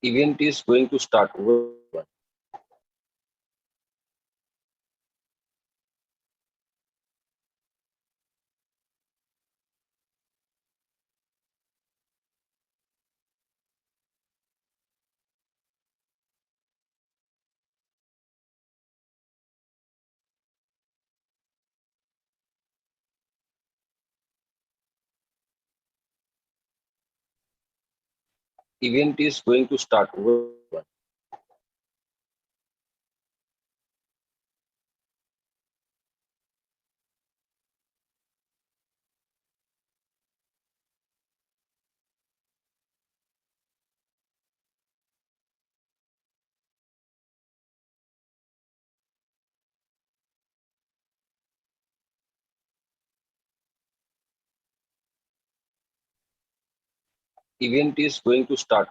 Event is going to start. Event is going to start. Event is going to start.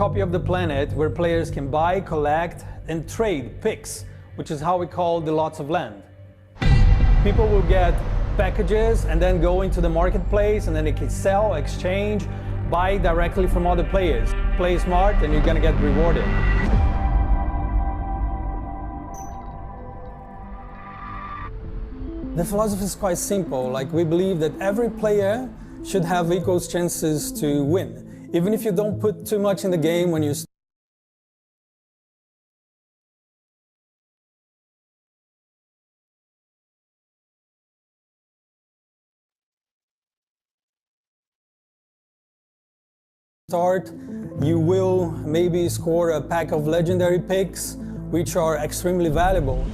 copy of the planet where players can buy, collect, and trade picks, which is how we call the lots of land. People will get packages and then go into the marketplace, and then they can sell, exchange, buy directly from other players. Play smart and you're gonna get rewarded. The philosophy is quite simple. Like, we believe that every player should have equal chances to win. Even if you don't put too much in the game when you start, you will maybe score a pack of legendary picks, which are extremely valuable.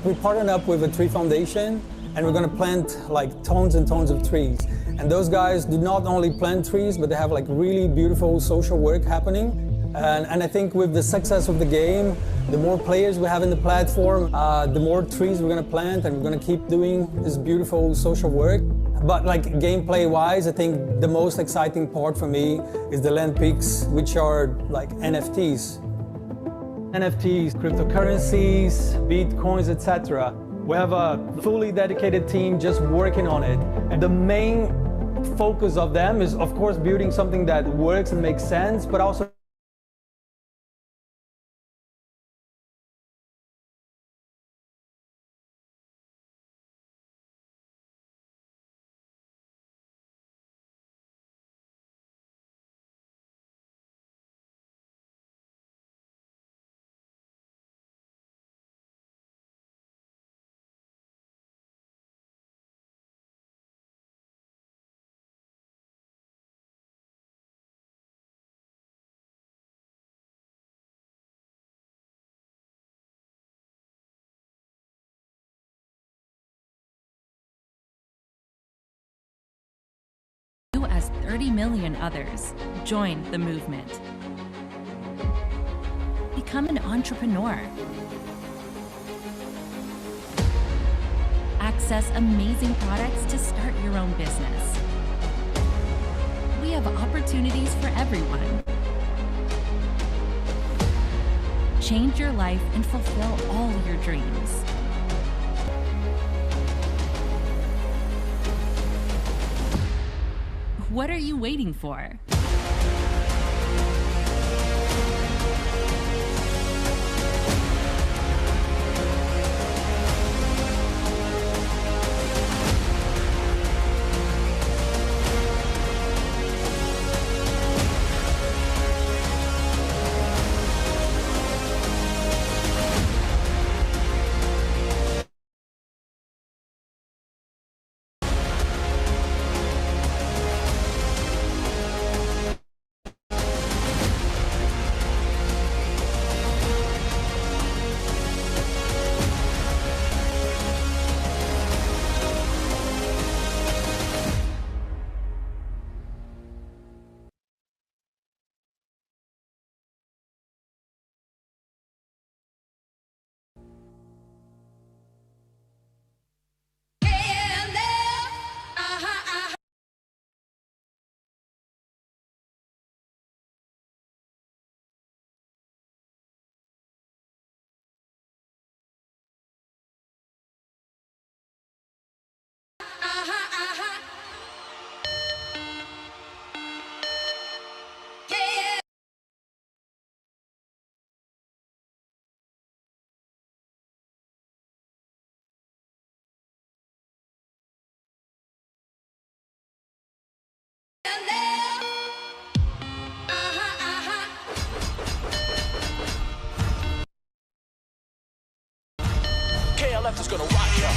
We partnered up with a tree foundation, and we're going to plant like tons and tons of trees. And those guys do not only plant trees, but they have like really beautiful social work happening. And I think with the success of the game, the more players we have in the platform, the more trees we're going to plant, and we're going to keep doing this beautiful social work. But like gameplay-wise, I think the most exciting part for me is the land picks, which are like NFTs. NFTs, cryptocurrencies, bitcoins, etc. We have a fully dedicated team just working on it. And the main focus of them is, of course, building something that works and makes sense, but also as 30 million others join the movement. Become an entrepreneur. Access amazing products to start your own business. We have opportunities for everyone. Change your life and fulfill all your dreams. What are you waiting for? KLF is gonna rock ya.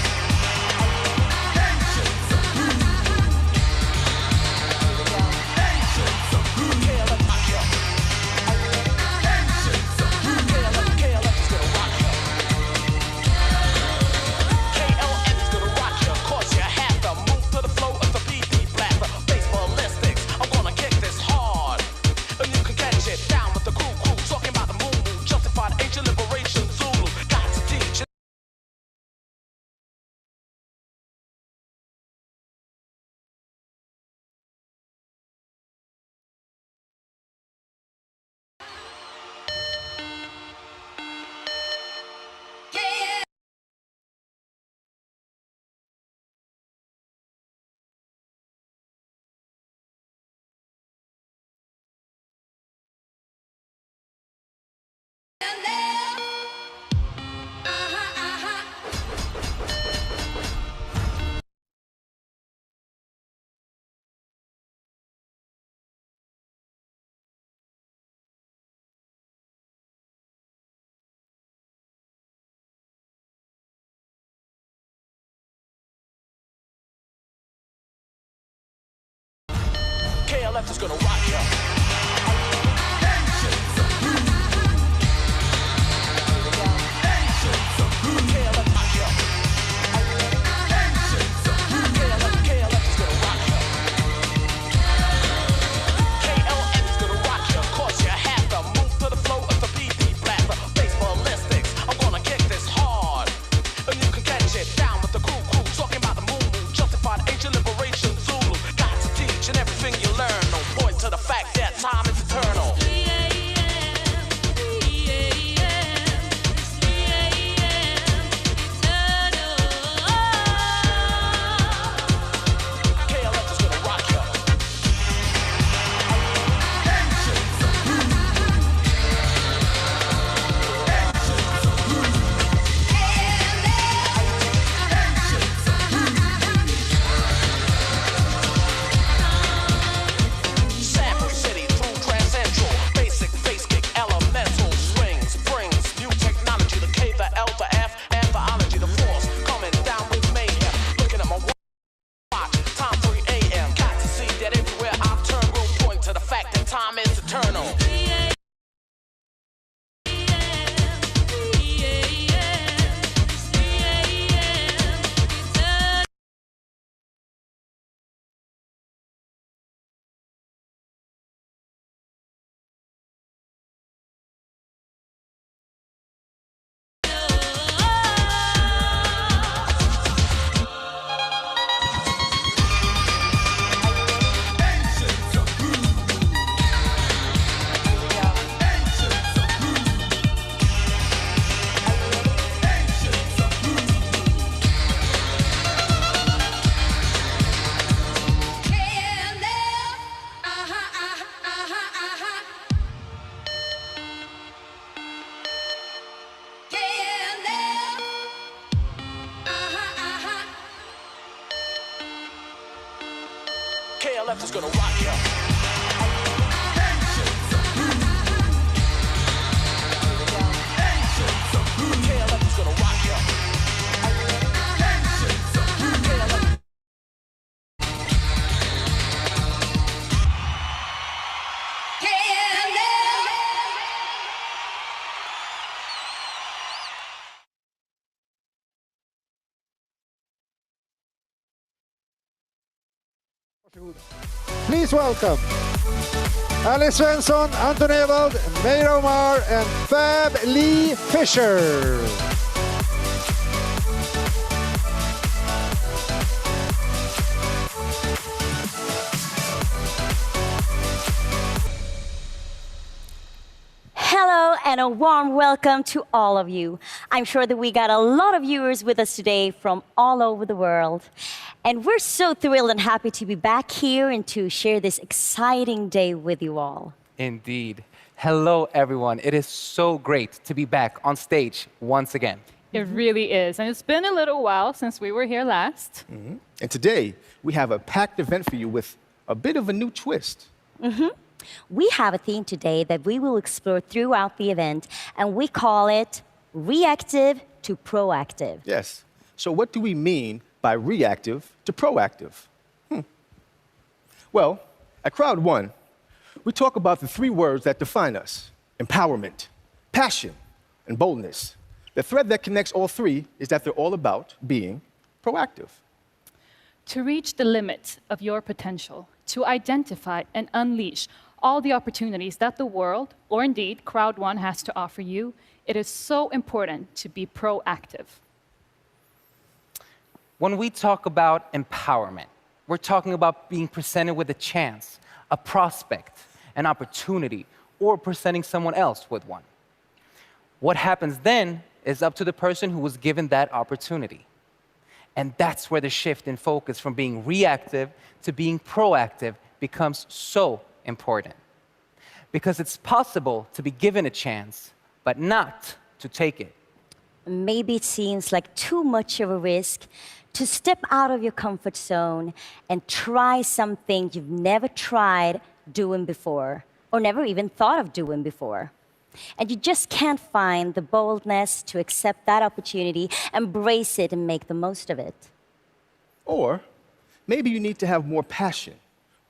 KLF is gonna rock ya. KLF is gonna rock ya. KLF is gonna rock ya. Please welcome Alice Svensson, Anton Ewald, Meir Omar, and Fab Lee Fisher. Hello and a warm welcome to all of you. I'm sure that we got a lot of viewers with us today from all over the world. And we're so thrilled and happy to be back here and to share this exciting day with you all. Indeed. Hello, everyone. It is so great to be back on stage once again. It really is. And it's been a little while since we were here last. And today, we have a packed event for you with a bit of a new twist. We have a theme today that we will explore throughout the event, and we call it Reactive to Proactive. Yes. So what do we mean by reactive to proactive? Well, at Crowd One, we talk about the three words that define us: empowerment, passion, and boldness. The thread that connects all three is that they're all about being proactive. To reach the limits of your potential, to identify and unleash all the opportunities that the world, or indeed Crowd One, has to offer you, it is so important to be proactive. When we talk about empowerment, we're talking about being presented with a chance, a prospect, an opportunity, or presenting someone else with one. What happens then is up to the person who was given that opportunity. And that's where the shift in focus from being reactive to being proactive becomes so important. Because it's possible to be given a chance, but not to take it. Maybe it seems like too much of a risk to step out of your comfort zone and try something you've never tried doing before, or never even thought of doing before. And you just can't find the boldness to accept that opportunity, embrace it, and make the most of it. Or maybe you need to have more passion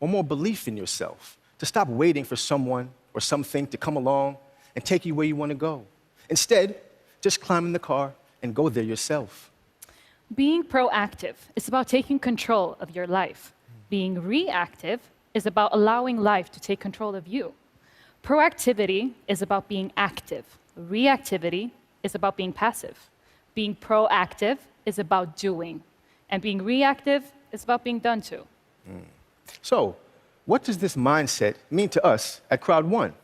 or more belief in yourself, to stop waiting for someone or something to come along and take you where you want to go. Instead, just climb in the car and go there yourself. Being proactive is about taking control of your life. Being reactive is about allowing life to take control of you. Proactivity is about being active. Reactivity is about being passive. Being proactive is about doing. And being reactive is about being done to. So, what does this mindset mean to us at Crowd One?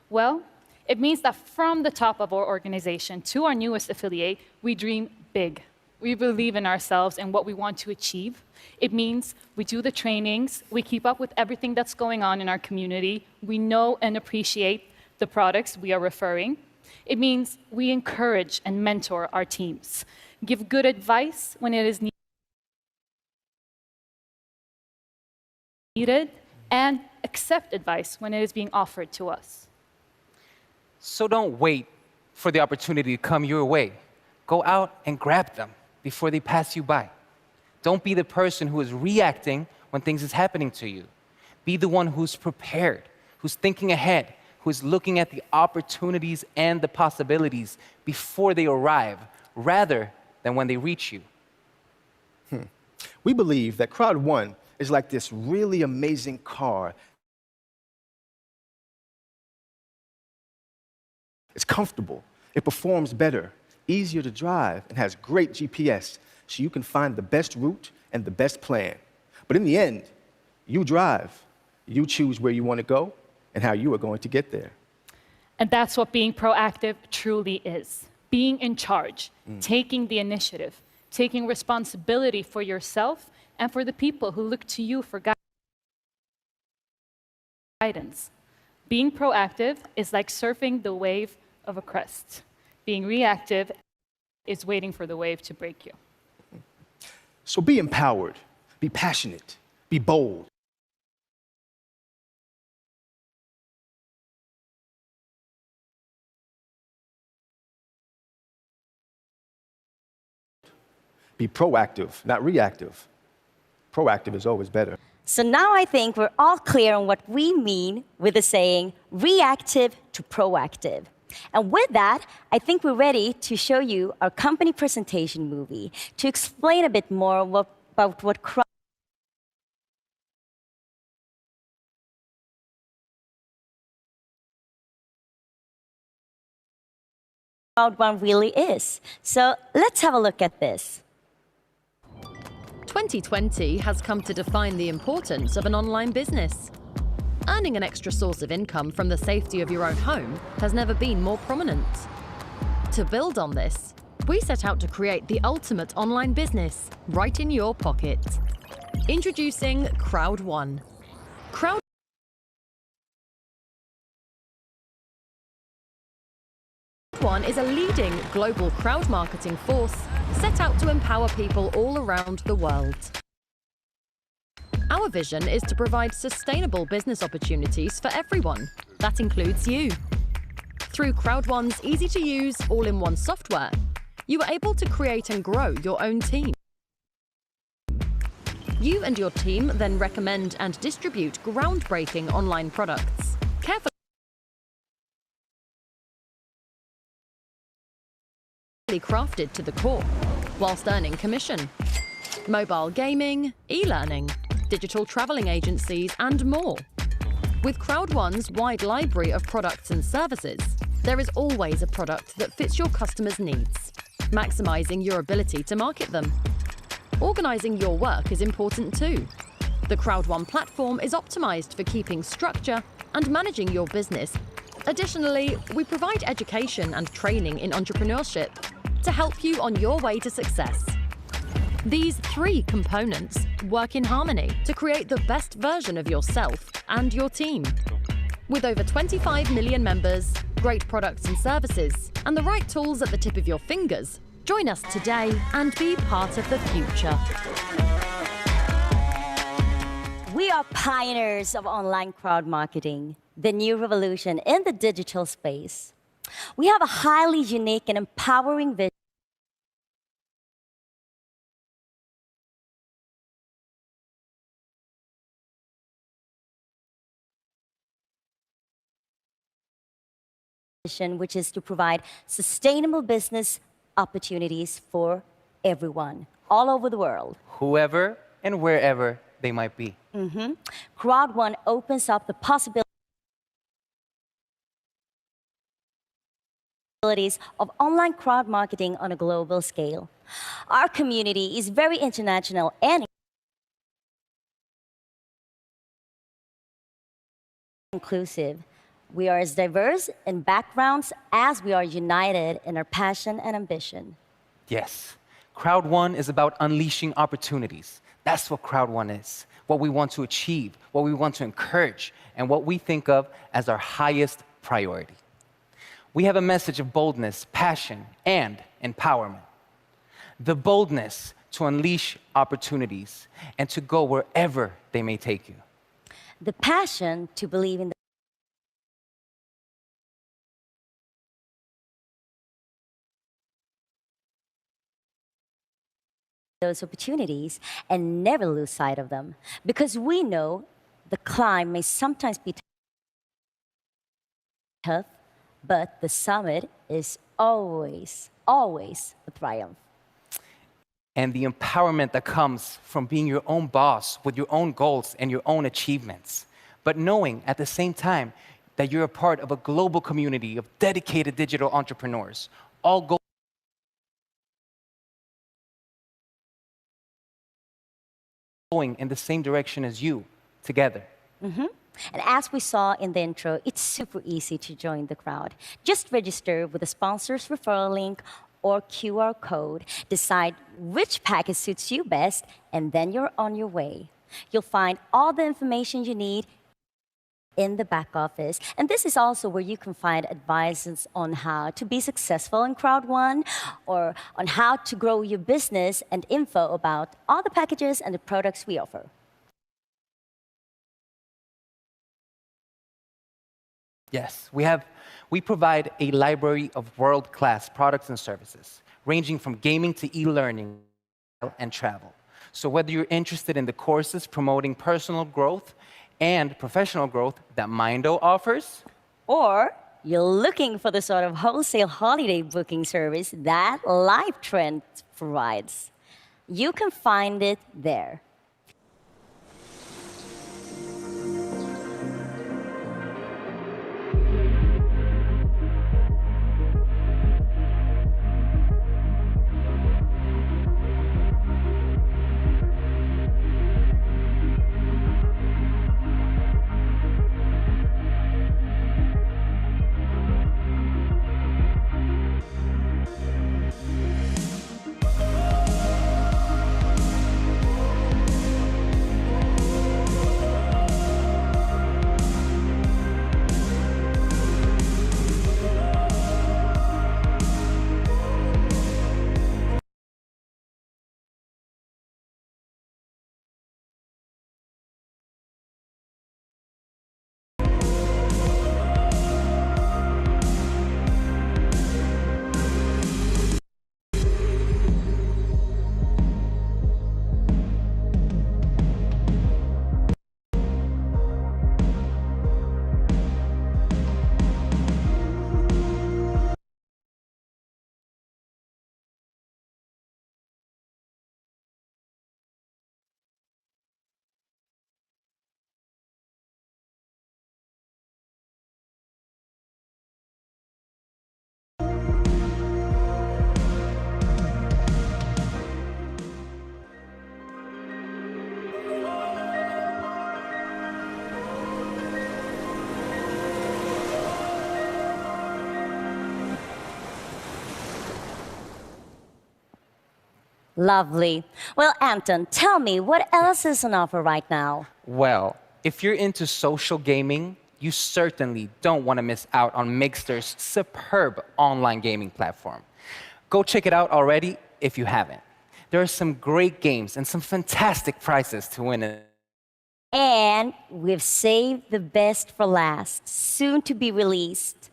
Well, it means that from the top of our organization to our newest affiliate, we dream big. We believe in ourselves and what we want to achieve. It means we do the trainings, we keep up with everything that's going on in our community, we know and appreciate the products we are referring. It means we encourage and mentor our teams, give good advice when it is needed, and accept advice when it is being offered to us. So don't wait for the opportunity to come your way. Go out and grab them before they pass you by. Don't be the person who is reacting when things is happening to you. Be the one who's prepared, who's thinking ahead, who's looking at the opportunities and the possibilities before they arrive, rather than when they reach you. We believe that Crowd One is like this really amazing car. It's comfortable, it performs better, easier to drive, and has great GPS, so you can find the best route and the best plan. But in the end, you drive. You choose where you want to go and how you are going to get there. And that's what being proactive truly is. Being in charge, taking the initiative, taking responsibility for yourself and for the people who look to you for guidance. Being proactive is like surfing the wave of a crest. Being reactive is waiting for the wave to break you. So be empowered, be passionate, be bold. Be proactive, not reactive. Proactive is always better. So now I think we're all clear on what we mean with the saying reactive to proactive. And with that, I think we're ready to show you our company presentation movie to explain a bit more about what Crowd One really is. So let's have a look at this. 2020 has come to define the importance of an online business. Earning an extra source of income from the safety of your own home has never been more prominent. To build on this, we set out to create the ultimate online business right in your pocket. Introducing Crowd One. Crowd One is a leading global crowd marketing force set out to empower people all around the world. Our vision is to provide sustainable business opportunities for everyone. That includes you. Through Crowd One's easy-to-use, all-in-one software, you are able to create and grow your own team. You and your team then recommend and distribute groundbreaking online products, carefully crafted to the core, whilst earning commission. Mobile gaming, e-learning, digital traveling agencies, and more. With Crowd One's wide library of products and services, there is always a product that fits your customers' needs, maximizing your ability to market them. Organizing your work is important too. The Crowd One platform is optimized for keeping structure and managing your business. Additionally, we provide education and training in entrepreneurship to help you on your way to success. These three components work in harmony to create the best version of yourself and your team. With over 25 million members, great products and services, and the right tools at the tip of your fingers, join us today and be part of the future. We are pioneers of online crowd marketing, the new revolution in the digital space. We have a highly unique and empowering vision which is to provide sustainable business opportunities for everyone all over the world. Whoever and wherever they might be. Crowd One opens up the possibilities of online crowd marketing on a global scale. Our community is very international and inclusive. We are as diverse in backgrounds as we are united in our passion and ambition. Yes, Crowd One is about unleashing opportunities. That's what Crowd One is, what we want to achieve, what we want to encourage, and what we think of as our highest priority. We have a message of boldness, passion, and empowerment. The boldness to unleash opportunities and to go wherever they may take you. The passion to believe in those opportunities and never lose sight of them, because we know the climb may sometimes be tough, but the summit is always, always a triumph. And the empowerment that comes from being your own boss with your own goals and your own achievements, but knowing at the same time that you're a part of a global community of dedicated digital entrepreneurs, all going in the same direction as you, together. And as we saw in the intro, it's super easy to join the crowd. Just register with the sponsor's referral link or QR code, decide which package suits you best, and then you're on your way. You'll find all the information you need in the back office. And this is also where you can find advices on how to be successful in Crowd One, or on how to grow your business, and info about all the packages and the products we offer. Yes, we provide a library of world-class products and services, ranging from gaming to e-learning and travel. So whether you're interested in the courses promoting personal growth and professional growth that Mindo offers, or you're looking for the sort of wholesale holiday booking service that LiveTrend provides, you can find it there. Lovely. Well, Anton, tell me, what else is on offer right now? well, if you're into social gaming, you certainly don't want to miss out on Mixter's superb online gaming platform. Go check it out already if you haven't. There are some great games and some fantastic prizes to win. And we've saved the best for last, soon to be released.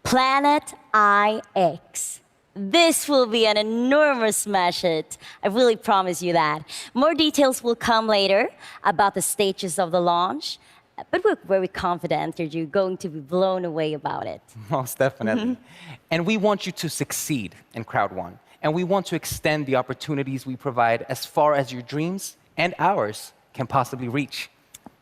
Planet IX. This will be an enormous smash hit. I really promise you that. More details will come later about the stages of the launch But we're very confident that you're going to be blown away about it. Most definitely. And we want you to succeed in Crowd One. And we want to extend the opportunities we provide as far as your dreams and ours can possibly reach.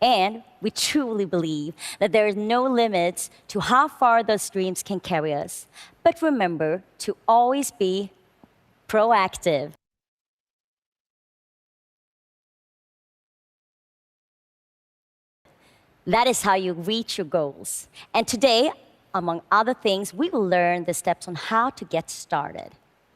And we truly believe that there is no limits to how far those dreams can carry us. But remember to always be proactive. That is how you reach your goals. And today, among other things, we will learn the steps on how to get started.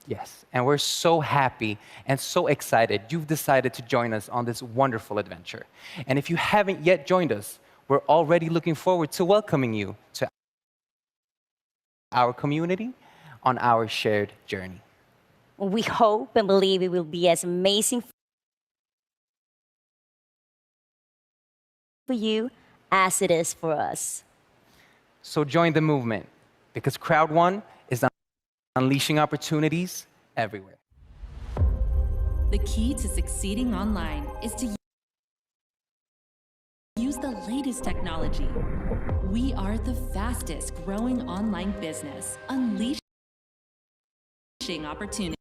Yes, and we're so happy and so excited you've decided to join us on this wonderful adventure. And if you haven't yet joined us, we're already looking forward to welcoming you to our community on our shared journey. We hope and believe it will be as amazing for you as it is for us. So join the movement, because Crowd One is unleashing opportunities everywhere. The key to succeeding online is to use the latest technology. We are the fastest growing online business, unleashing opportunities.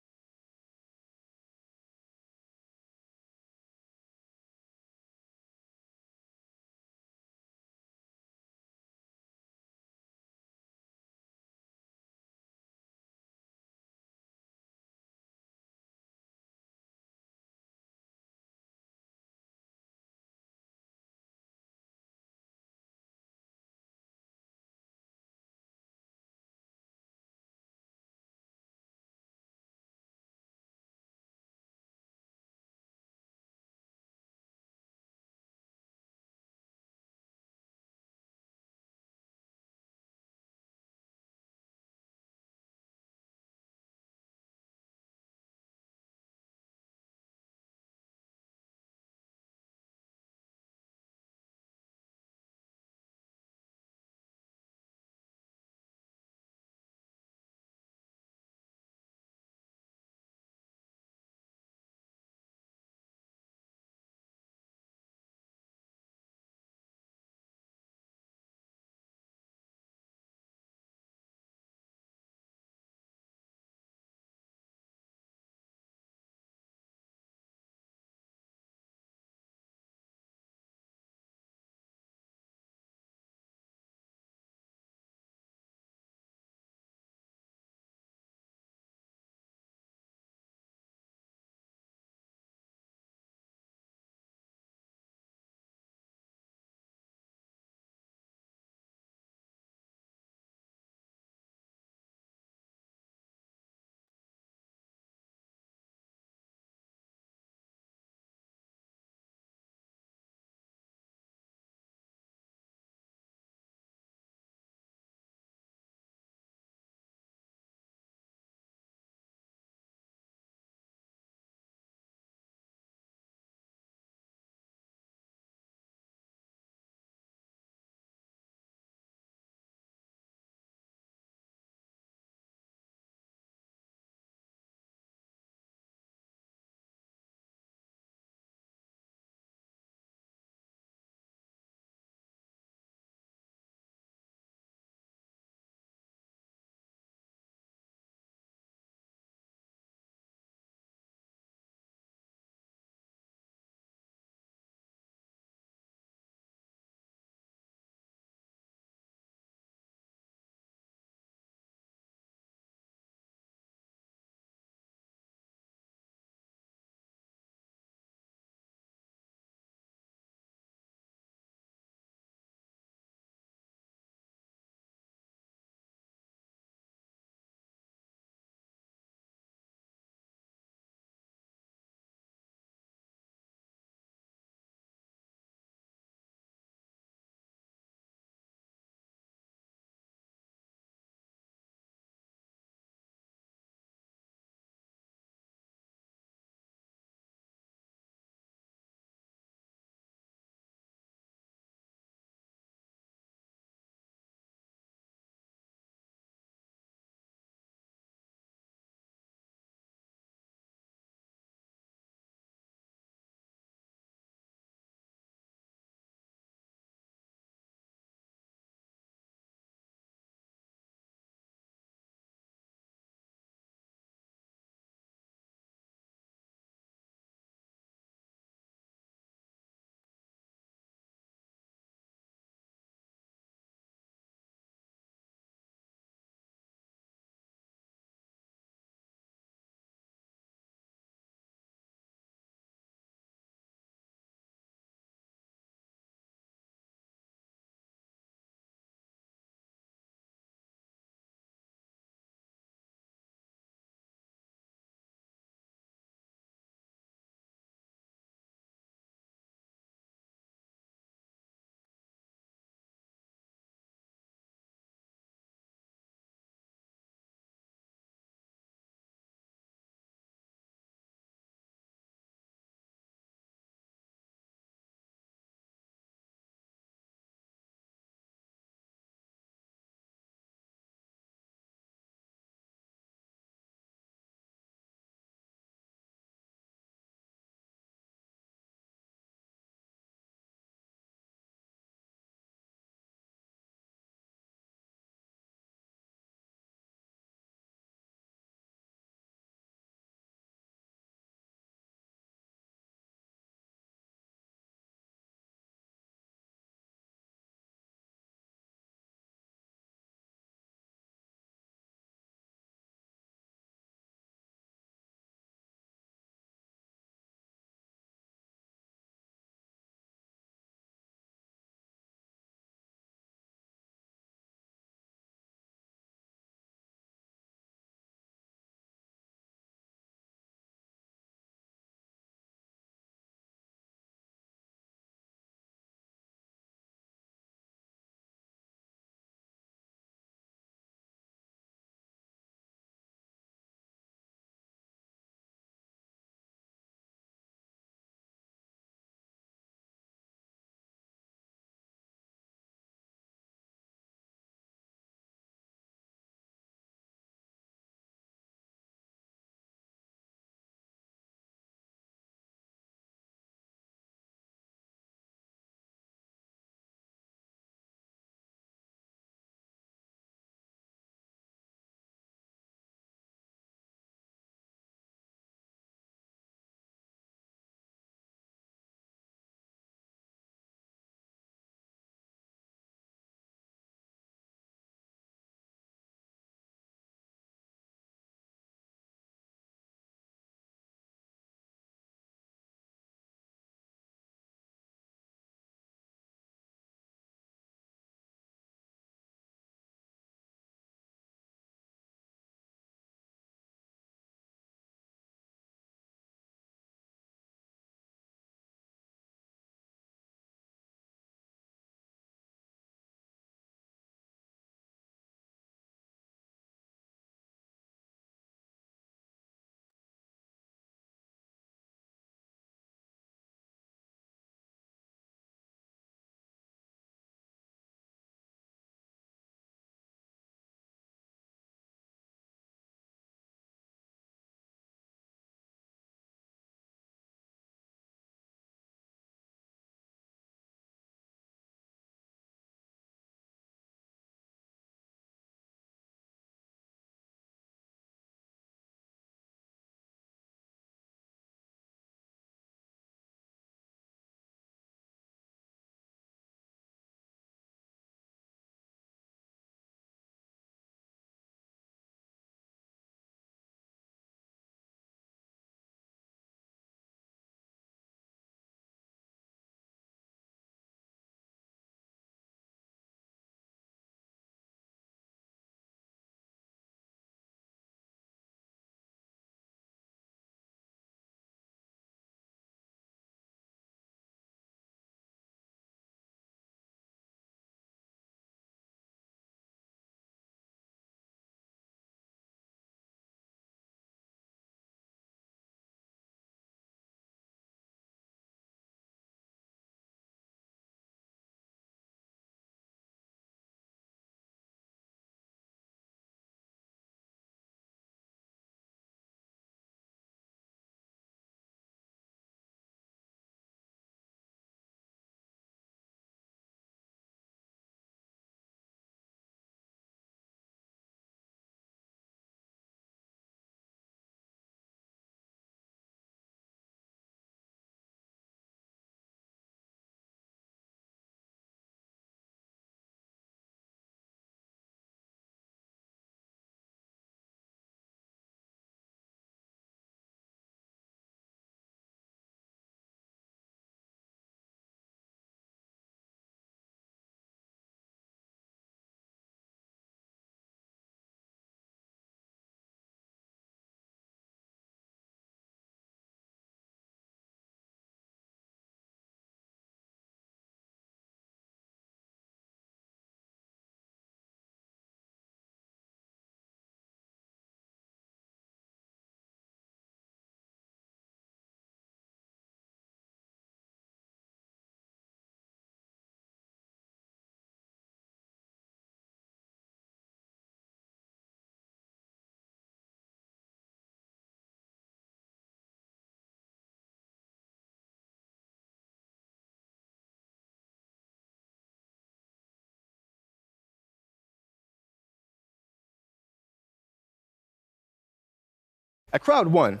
At Crowd One,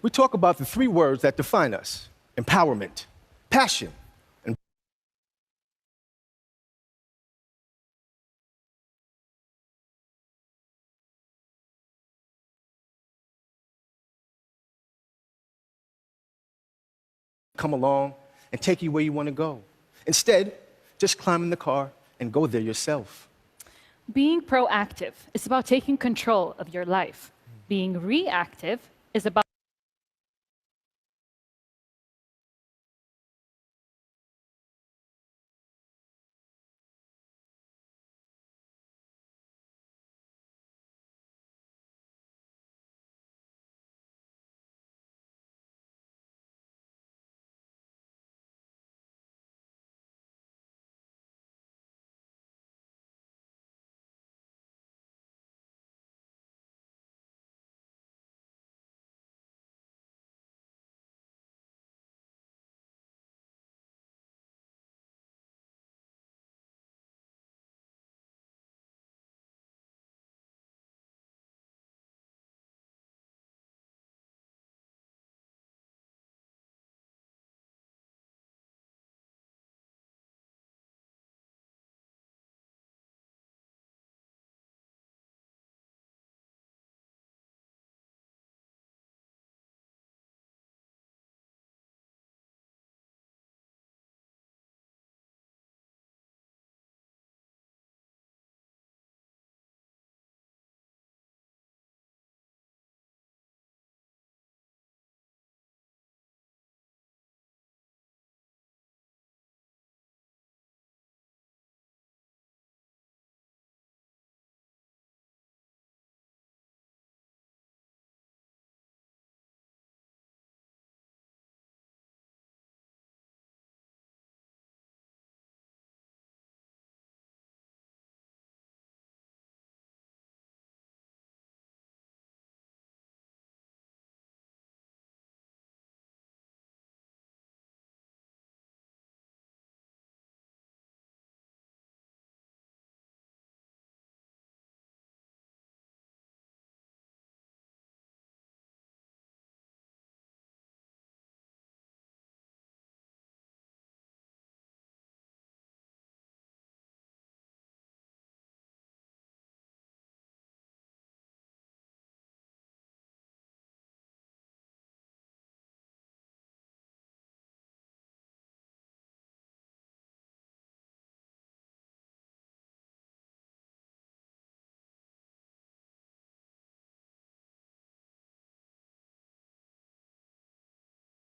we talk about the three words that define us: empowerment, passion, and come along and take you where you want to go. Instead, just climb in the car and go there yourself. Being proactive is about taking control of your life. Being reactive is about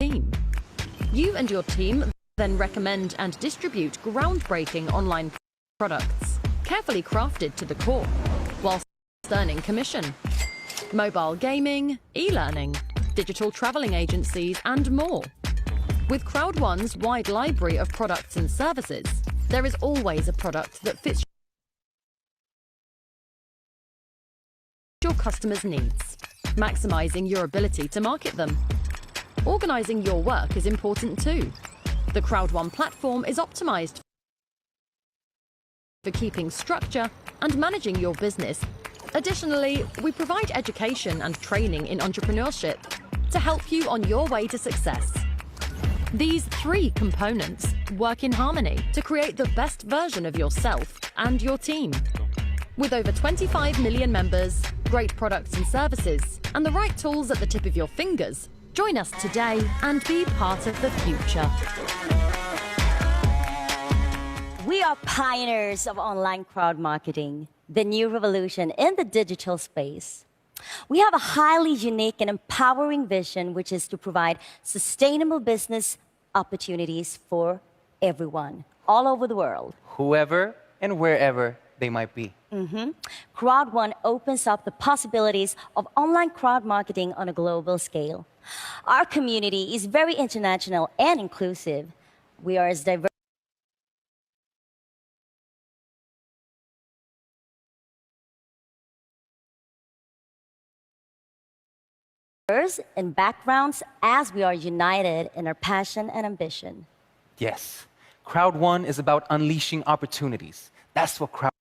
team. You and your team then recommend and distribute groundbreaking online products, carefully crafted to the core, whilst earning commission. Mobile gaming, e-learning, digital traveling agencies, and more. With Crowd One's wide library of products and services, there is always a product that fits your customers' needs, maximizing your ability to market them. Organizing your work is important too. The Crowd One platform is optimized for keeping structure and managing your business. Additionally, we provide education and training in entrepreneurship to help you on your way to success. These three components work in harmony to create the best version of yourself and your team. With over 25 million members, great products and services, and the right tools at the tip of your fingers, join us today and be part of the future. We are pioneers of online crowd marketing, the new revolution in the digital space. We have a highly unique and empowering vision, which is to provide sustainable business opportunities for everyone, all over the world. Whoever and wherever they might be. Crowd One opens up the possibilities of online crowd marketing on a global scale. Our community is very international and inclusive. We are as diverse in backgrounds as we are united in our passion and ambition. Yes, Crowd One is about unleashing opportunities. That's what Crowd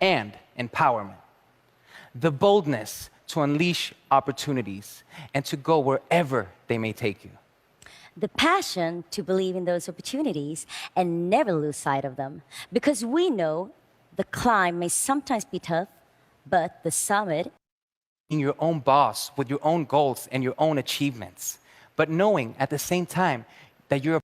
and empowerment. The boldness to unleash opportunities and to go wherever they may take you. The passion to believe in those opportunities and never lose sight of them. Because we know the climb may sometimes be tough, but the summit. Being your own boss with your own goals and your own achievements, but knowing at the same time that you're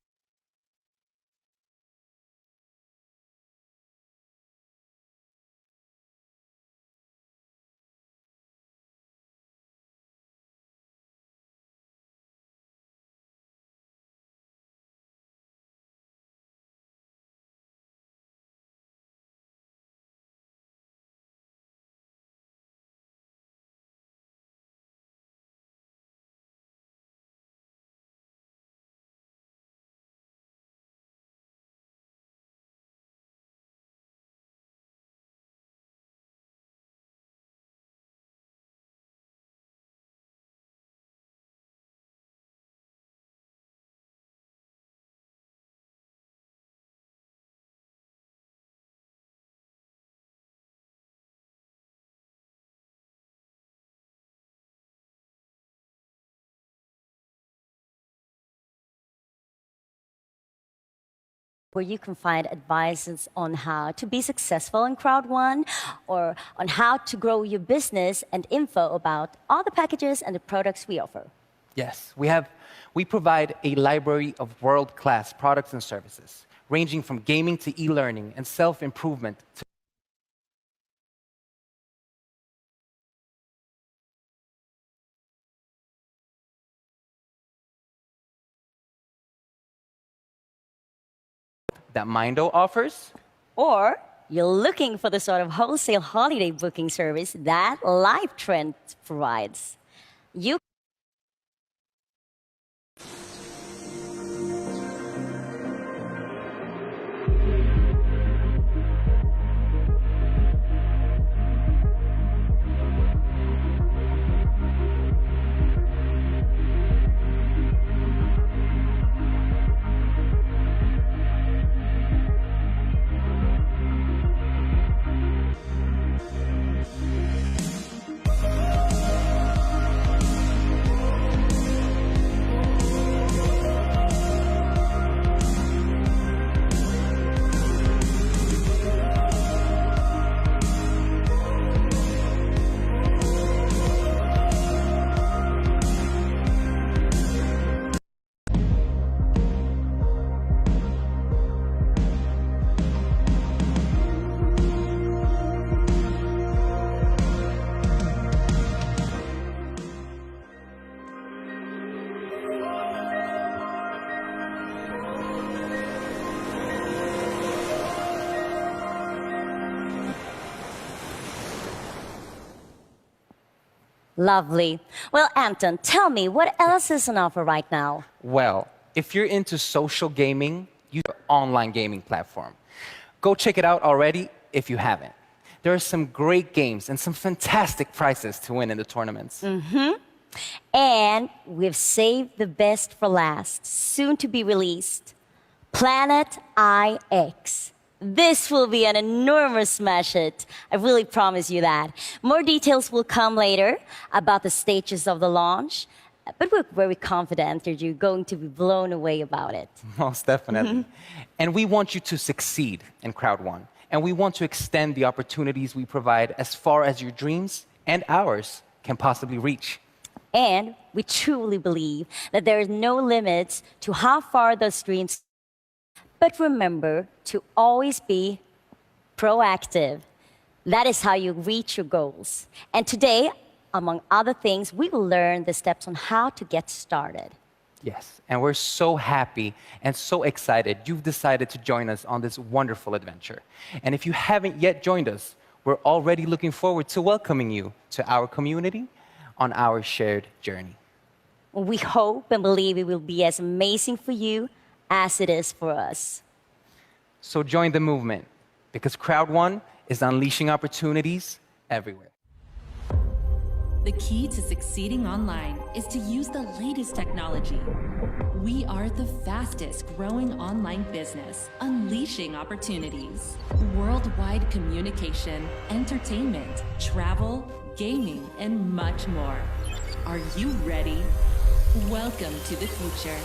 where you can find advices on how to be successful in Crowd1 or on how to grow your business and info about all the packages and the products we offer. Yes, we provide a library of world-class products and services, ranging from gaming to e-learning and self-improvement to that Mindo offers. Or you're looking for the sort of wholesale holiday booking service that LiveTrend provides. You Lovely. Well, Anton, tell me, what else is on offer right now? Well, if you're into social gaming, use our online gaming platform. Go check it out already if you haven't. There are some great games and some fantastic prizes to win in the tournaments. And we've saved the best for last, soon to be released. Planet IX. This will be an enormous smash hit. I really promise you that. More details will come later about the stages of the launch, but we're very confident that you're going to be blown away about it. Most definitely. And we want you to succeed in Crowd1. And we want to extend the opportunities we provide as far as your dreams and ours can possibly reach. And we truly believe that there is no limits to how far those dreams. But remember to always be proactive. That is how you reach your goals. And today, among other things, we will learn the steps on how to get started. Yes, and we're so happy and so excited you've decided to join us on this wonderful adventure. And if you haven't yet joined us, we're already looking forward to welcoming you to our community on our shared journey. We hope and believe it will be as amazing for you as it is for us. So join the movement, because Crowd1 is unleashing opportunities everywhere. The key to succeeding online is to use the latest technology. We are the fastest growing online business, unleashing opportunities. Worldwide communication, entertainment, travel, gaming, and much more. Are you ready? Welcome to the future.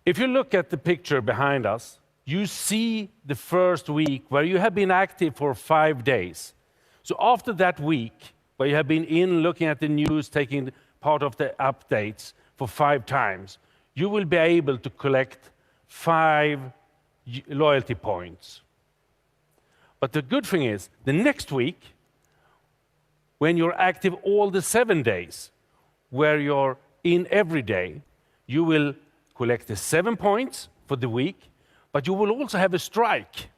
If you look at the picture behind us, you see the first week where you have been active for 5 days. So after that week, where you have been in looking at the news, taking part of the updates for 5 times, you will be able to collect 5 loyalty points. But the good thing is, the next week, when you're active all the 7 days, where you're in every day, you will collect the 7 points for the week, but you will also have a strike,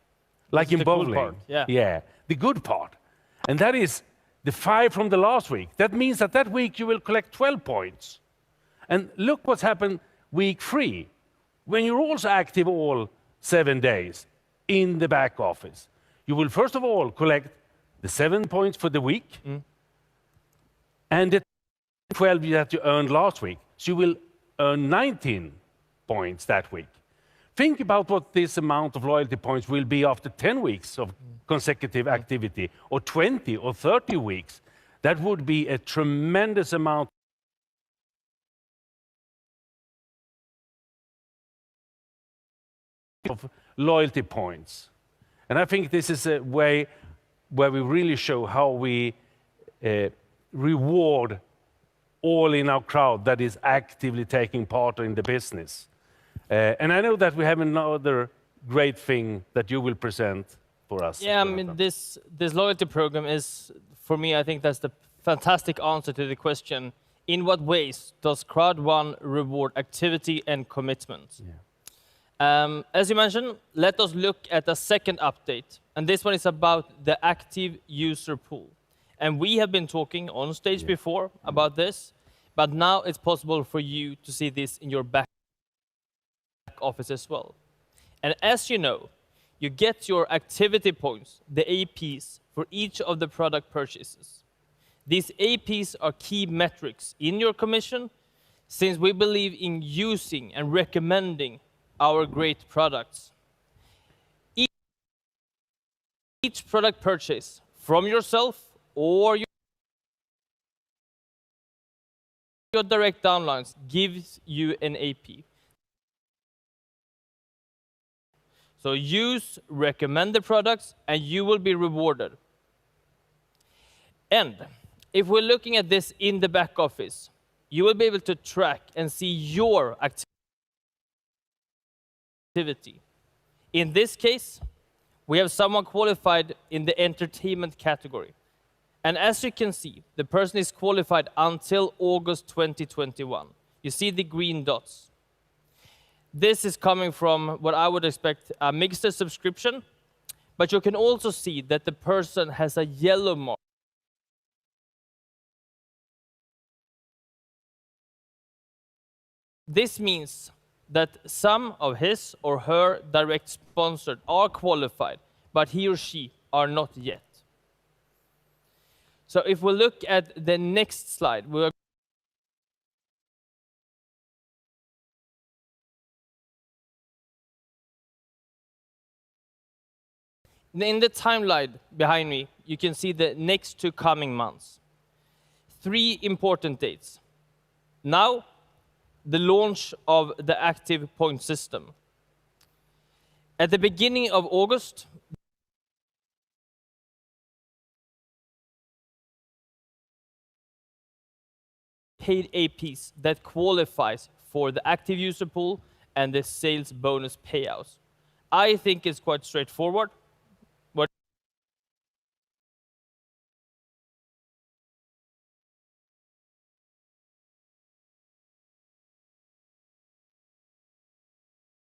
like in bowling. Cool part. Yeah, the good part. And that is the 5 from the last week. That means that that week you will collect 12 points. And look what's happened week 3, when you're also active all 7 days in the back office. You will first of all collect the 7 points for the week, and the 12 that you earned last week. So you will earn 19 points that week. Think about what this amount of loyalty points will be after 10 weeks of consecutive activity, or 20 or 30 weeks. That would be a tremendous amount of loyalty points. And I think this is a way where we really show how we reward all in our crowd that is actively taking part in the business. And I know that we have another great thing that you will present for us. Yeah, I mean, this loyalty program is, for me, I think that's the fantastic answer to the question, in what ways does Crowd1 reward activity and commitment? Yeah. As you mentioned, let us look at the second update. And this one is about the active user pool. And we have been talking on stage before about this, but now it's possible for you to see this in your back office as well. And as you know, you get your activity points, the APs, for each of the product purchases. These APs are key metrics in your commission, since we believe in using and recommending our great products. Each product purchase from yourself or your direct downlines gives you an AP. So use recommended products and you will be rewarded. And if we're looking at this in the back office, you will be able to track and see your activity. In this case, we have someone qualified in the entertainment category. And as you can see, the person is qualified until August 2021. You see the green dots. This is coming from what I would expect a Mixer subscription, but you can also see that the person has a yellow mark. This means that some of his or her direct sponsored are qualified, but he or she are not yet. So if we look at the next slide, we're in the timeline behind me, you can see the next 2 coming months. 3 important dates. Now, the launch of the active point system. At the beginning of August, paid APs that qualifies for the active user pool and the sales bonus payouts. I think it's quite straightforward.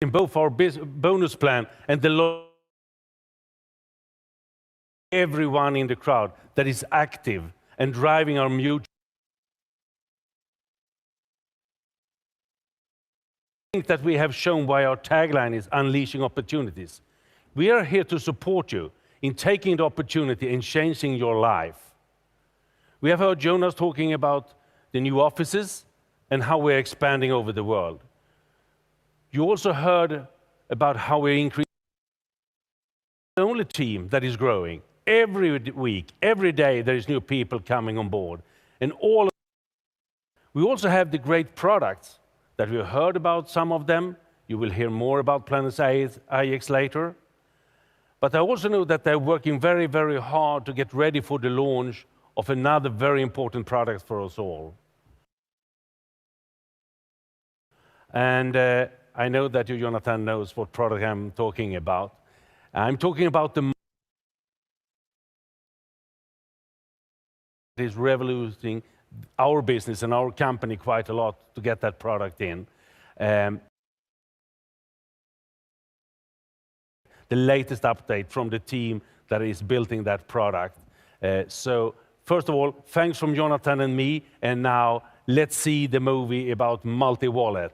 In both our bonus plan and everyone in the crowd that is active and driving our mutual. I think that we have shown why our tagline is unleashing opportunities. We are here to support you in taking the opportunity and changing your life. We have heard Jonas talking about the new offices and how we're expanding over the world. You also heard about how we're increasing the only team that is growing. Every week, every day, there is new people coming on board. And we also have the great products that we heard about some of them. You will hear more about Planet IX later. But I also know that they're working very, very hard to get ready for the launch of another very important product for us all. And I know that you, Jonathan, knows what product I'm talking about. I'm talking about the is revolutionizing our business and our company quite a lot to get that product in. The latest update from the team that is building that product. So first of all, thanks from Jonathan and me, and now let's see the movie about multi-wallet.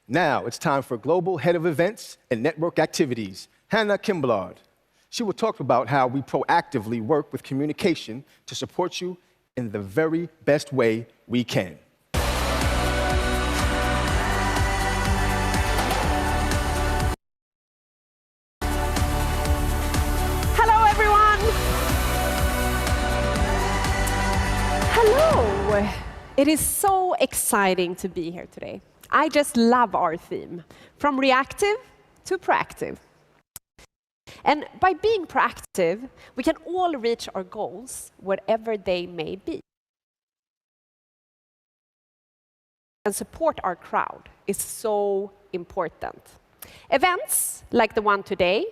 Now it's time for Global Head of Events and Network Activities, Hannah Kimblard. She will talk about how we proactively work with communication to support you in the very best way we can. Hello, everyone. Hello. It is so exciting to be here today. I just love our theme, from reactive to proactive. And by being proactive, we can all reach our goals, whatever they may be. And support our crowd is so important. Events like the one today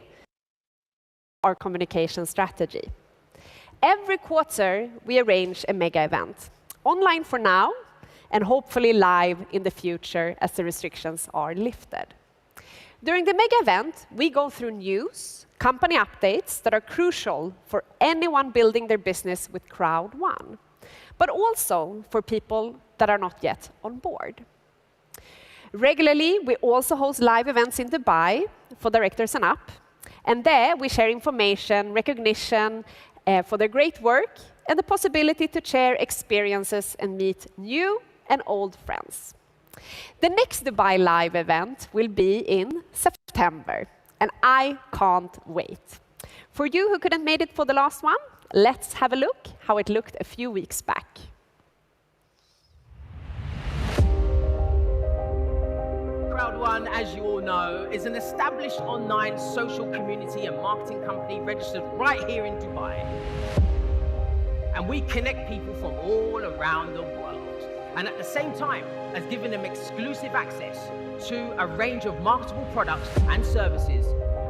are our communication strategy. Every quarter, we arrange a mega event, online for now, and hopefully live in the future as the restrictions are lifted. During the mega event, we go through news, company updates that are crucial for anyone building their business with Crowd1, but also for people that are not yet on board. Regularly, we also host live events in Dubai for directors and up, and there we share information, recognition for their great work, and the possibility to share experiences and meet new and old friends. The next Dubai Live event will be in September, and I can't wait. For you who couldn't make it for the last one, let's have a look how it looked a few weeks back. Crowd1, as you all know, is an established online social community and marketing company registered right here in Dubai. And we connect people from all around the world. And at the same time, has given them exclusive access to a range of marketable products and services.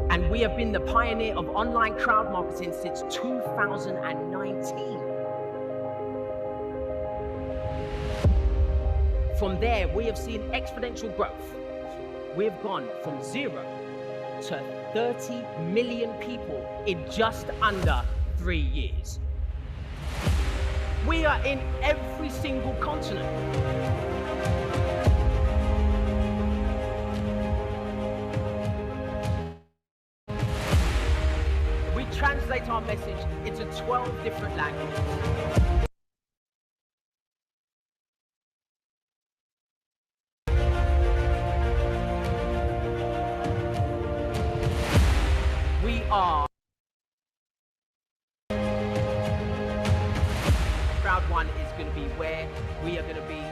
And we have been the pioneer of online crowd marketing since 2019. From there, we have seen exponential growth. We have gone from 0 to 30 million people in just under 3 years. We are in every single continent. We translate our message into 12 different languages. We are Crowd1 is going to be where we are going to be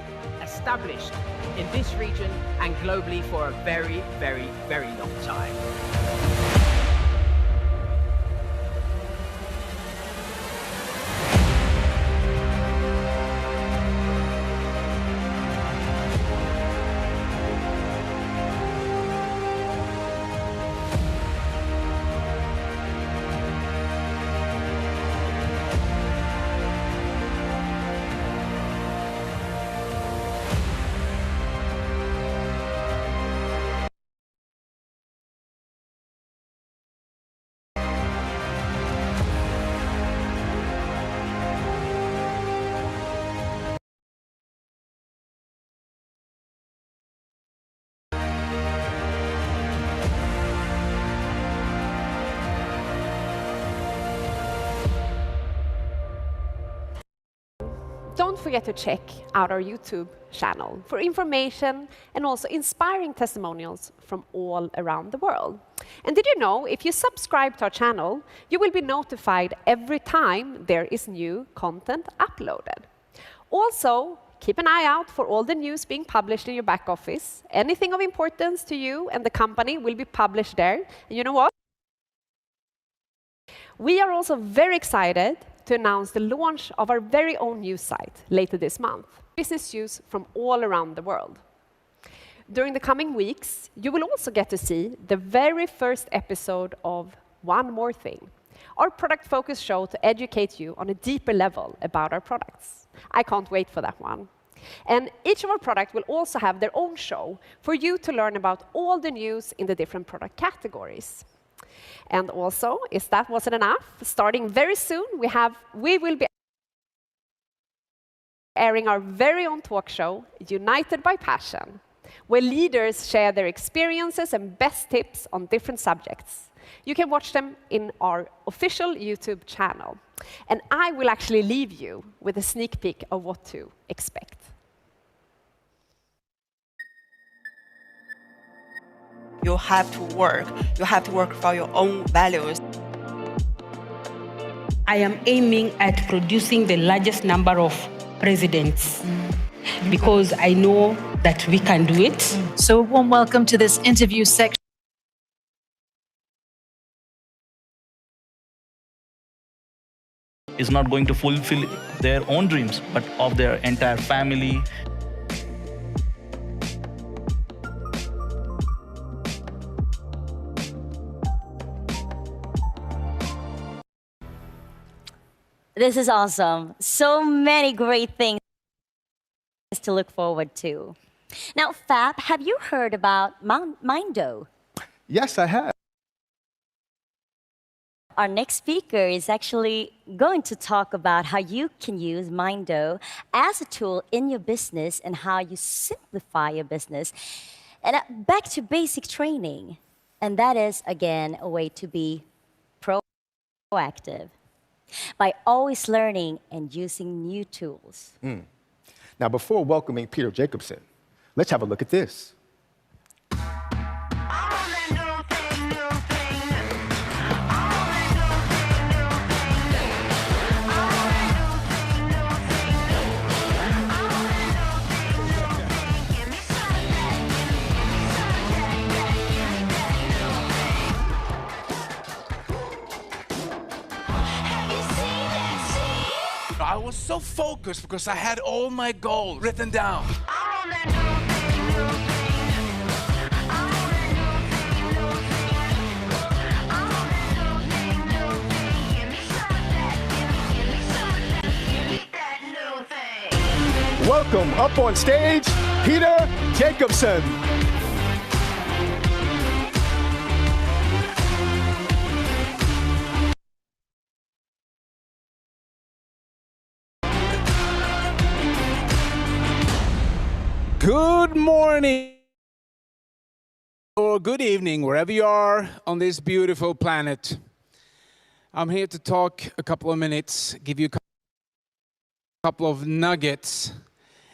established in this region and globally for a very, very, very long time. forget to check out our YouTube channel for information and also inspiring testimonials from all around the world. And did you know, if you subscribe to our channel, you will be notified every time there is new content uploaded. Also, keep an eye out for all the news being published in your back office. Anything of importance to you and the company will be published there. And you know what? We are also very excited to announce the launch of our very own news site later this month. Business news from all around the world. During the coming weeks, you will also get to see the very first episode of One More Thing, our product-focused show to educate you on a deeper level about our products. I can't wait for that one. And each of our products will also have their own show for you to learn about all the news in the different product categories. And also, if that wasn't enough, starting very soon, we will be airing our very own talk show, United by Passion, where leaders share their experiences and best tips on different subjects. You can watch them in our official YouTube channel. And I will actually leave you with a sneak peek of what to expect. You have to work. You have to work for your own values. I am aiming at producing the largest number of presidents because I know that we can do it. So a warm welcome to this interview section. Is not going to fulfill their own dreams, but of their entire family. This is awesome. So many great things to look forward to. Now, Fab, have you heard about Mindo? Yes, I have. Our next speaker is actually going to talk about how you can use Mindo as a tool in your business and how you simplify your business. And back to basic training. And that is, again, a way to be proactive by always learning and using new tools. Now, before welcoming Peter Jacobson, let's have a look at this. I was so focused because I had all my goals written down. Welcome up on stage, Peter Jacobson. Good morning or good evening, wherever you are on this beautiful planet. I'm here to talk a couple of minutes, give you a couple of nuggets,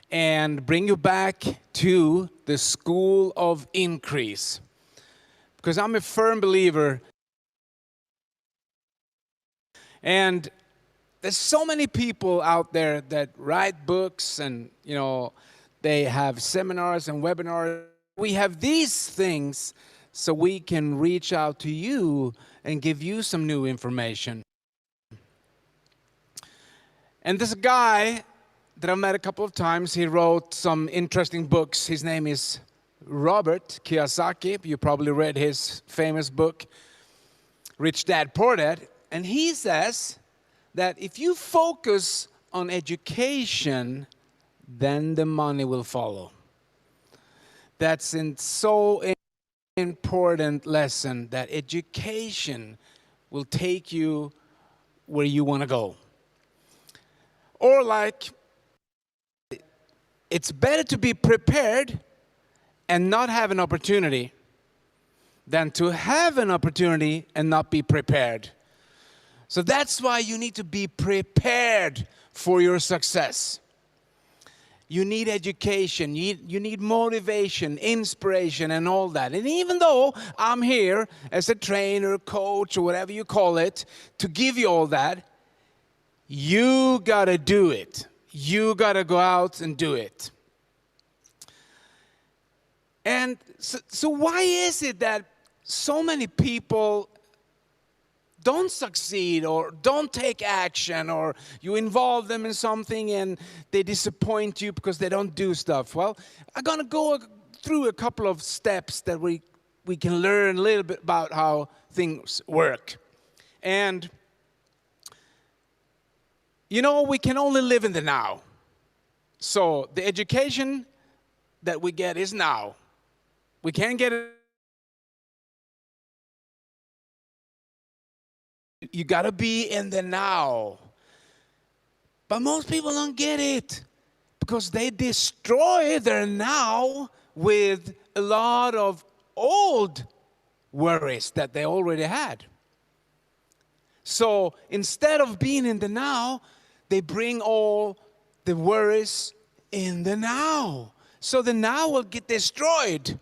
and bring you back to the School of Increase. Because I'm a firm believer, and there's so many people out there that write books and, they have seminars and webinars. We have these things so we can reach out to you and give you some new information. And this guy that I've met a couple of times, he wrote some interesting books. His name is Robert Kiyosaki. You probably read his famous book, Rich Dad, Poor Dad. And he says that if you focus on education, then the money will follow. That's so important lesson, that education will take you where you want to go. Or like, it's better to be prepared and not have an opportunity than to have an opportunity and not be prepared. So that's why you need to be prepared for your success. you need education, you need motivation, inspiration, and all that. And even though I'm here as a trainer, coach, or whatever you call it, to give you all that, you gotta do it. You gotta go out and do it. And so why is it that so many people don't succeed or don't take action, or you involve them in something and they disappoint you because they don't do stuff? Well, I'm going to go through a couple of steps that we can learn a little bit about how things work. And, you know, we can only live in the now. So the education that we get is now. We can't get it. You got to be in the now. But most people don't get it because they destroy their now with a lot of old worries that they already had. So instead of being in the now, they bring all the worries in the now. So the now will get destroyed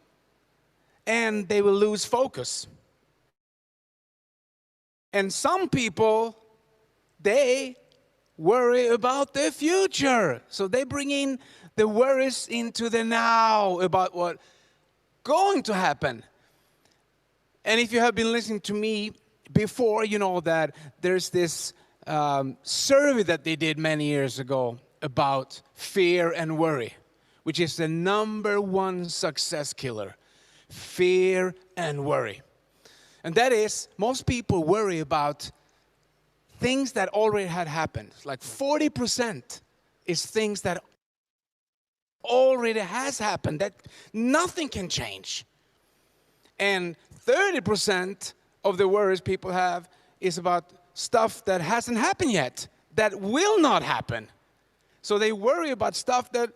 and they will lose focus. And some people, they worry about their future. So they bring in the worries into the now about what's going to happen. And if you have been listening to me before, you know that there's this survey that they did many years ago about fear and worry, which is the #1 success killer. Fear and worry. And that is, most people worry about things that already had happened. Like 40% is things that already has happened, that nothing can change. And 30% of the worries people have is about stuff that hasn't happened yet, that will not happen. So they worry about stuff that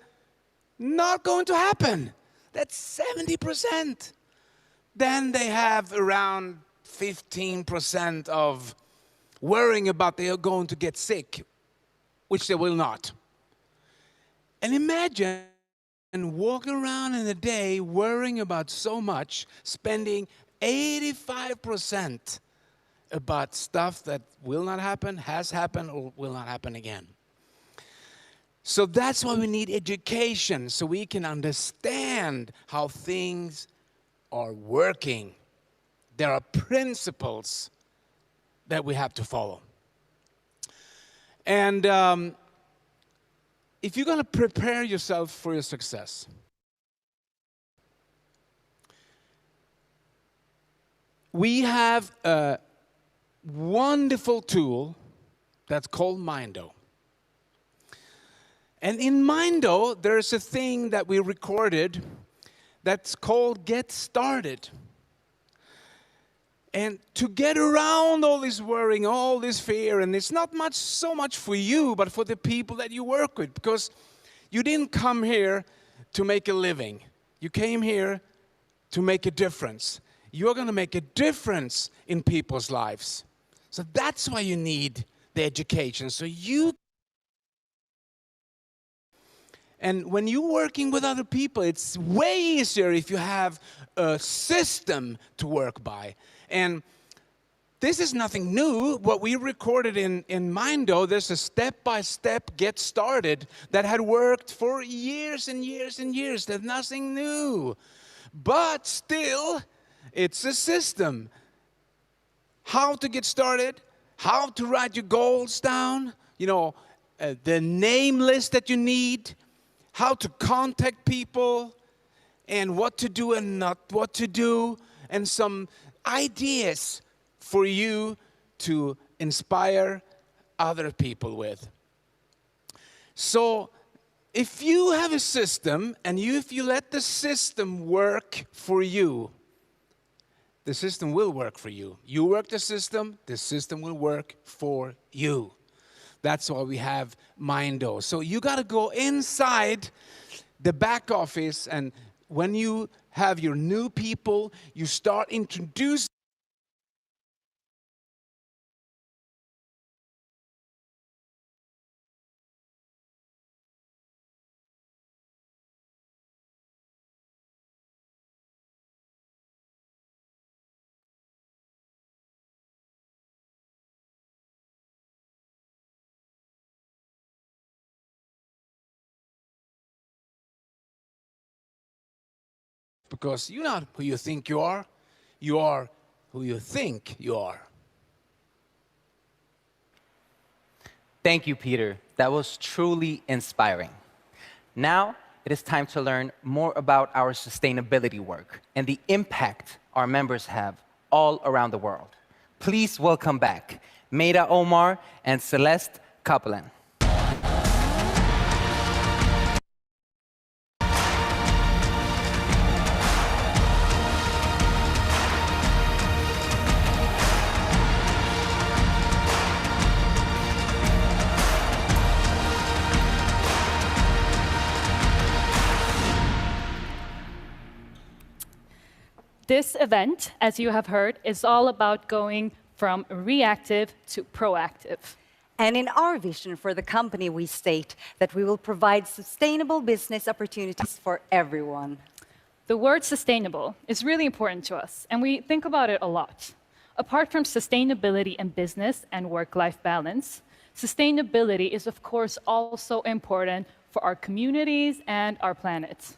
not going to happen. That's 70%. Then they have around 15% of worrying about they are going to get sick, which they will not. And imagine walking around in a day worrying about so much, spending 85% about stuff that will not happen, has happened, or will not happen again. So that's why we need education, so we can understand how things are working. There are principles that we have to follow. And if you're going to prepare yourself for your success, we have a wonderful tool that's called Mindo. And in Mindo, there's a thing that we recorded that's called Get Started. And to get around all this worrying, all this fear, and it's not so much for you, but for the people that you work with, because you didn't come here to make a living. You came here to make a difference. You're going to make a difference in people's lives. So that's why you need the education. And when you're working with other people, it's way easier if you have a system to work by. And this is nothing new. What we recorded in Mindo, there's a step-by-step get started that had worked for years and years and years. There's nothing new. But still, it's a system. How to get started, how to write your goals down, you know, the name list that you need, how to contact people, and what to do and not what to do, and some ideas for you to inspire other people with. So if you have a system, and if you let the system work for you, the system will work for you. You work the system will work for you. That's why we have Mindo. So you got to go inside the back office, and when you have your new people, you start introducing Because you're not who you think you are who you think you are. Thank you, Peter. That was truly inspiring. Now, it is time to learn more about our sustainability work and the impact our members have all around the world. Please welcome back Meira Omar and Celeste Copeland. This event, as you have heard, is all about going from reactive to proactive. And in our vision for the company, we state that we will provide sustainable business opportunities for everyone. The word sustainable is really important to us, and we think about it a lot. Apart from sustainability in business and work-life balance, sustainability is, of course, also important for our communities and our planet.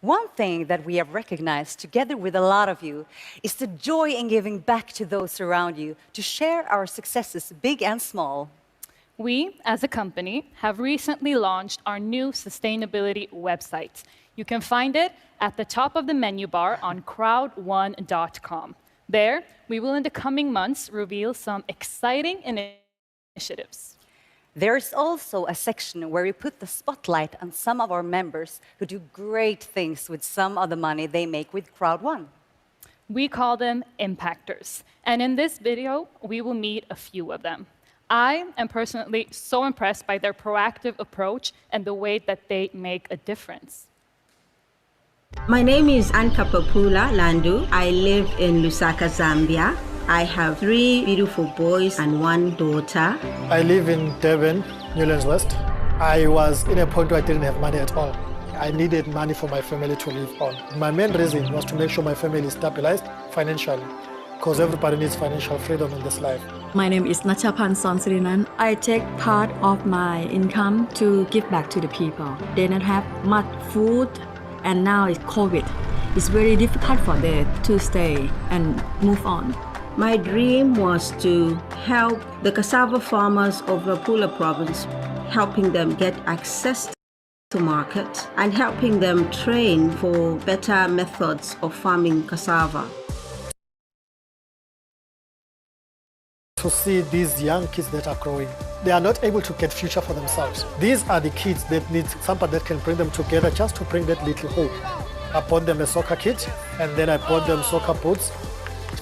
One thing that we have recognized together with a lot of you is the joy in giving back to those around you to share our successes, big and small. We, as a company, have recently launched our new sustainability website. You can find it at the top of the menu bar on crowd1.com. There, we will in the coming months reveal some exciting initiatives. There's also a section where we put the spotlight on some of our members who do great things with some of the money they make with Crowd1. We call them impactors. And in this video, we will meet a few of them. I am personally so impressed by their proactive approach and the way that they make a difference. My name is Ankapapula Landu. I live in Lusaka, Zambia. I have 3 beautiful boys and 1 daughter. I live in Durban, Newlands West. I was in a point where I didn't have money at all. I needed money for my family to live on. My main reason was to make sure my family is stabilized financially, because everybody needs financial freedom in this life. My name is Nachapan Sonsrinan. I take part of my income to give back to the people. They don't have much food, and now it's COVID. It's very difficult for them to stay and move on. My dream was to help the cassava farmers of Rapula province, helping them get access to market and helping them train for better methods of farming cassava. To see these young kids that are growing, they are not able to get future for themselves. These are the kids that need somebody that can bring them together just to bring that little hope. I bought them a soccer kit and then I bought them soccer boots.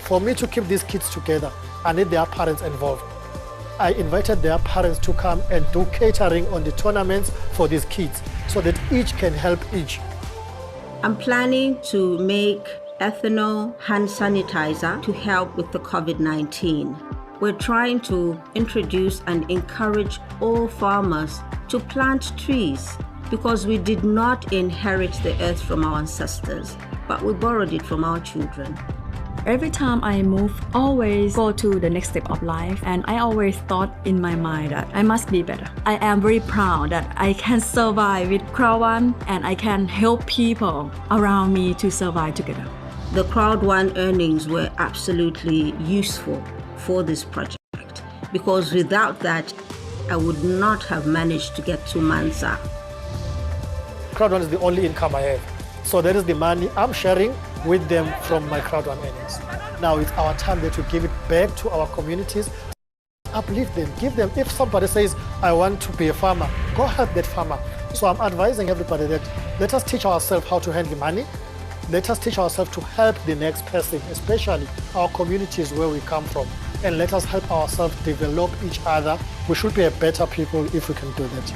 For me to keep these kids together, I need their parents involved. I invited their parents to come and do catering on the tournaments for these kids so that each can help each. I'm planning to make ethanol hand sanitizer to help with the COVID-19. We're trying to introduce and encourage all farmers to plant trees because we did not inherit the earth from our ancestors, but we borrowed it from our children. Every time I move, always go to the next step of life, and I always thought in my mind that I must be better. I am very proud that I can survive with Crowd1 and I can help people around me to survive together. The Crowd1 earnings were absolutely useful for this project because without that, I would not have managed to get 2 months out. Crowd1 is the only income I have. So that is the money I'm sharing with them from my Crowd1 earnings. Now it's our time there to give it back to our communities, uplift them, give them. If somebody says, I want to be a farmer, go help that farmer. So I'm advising everybody that let us teach ourselves how to handle money. Let us teach ourselves to help the next person, especially our communities where we come from. And let us help ourselves develop each other. We should be a better people if we can do that.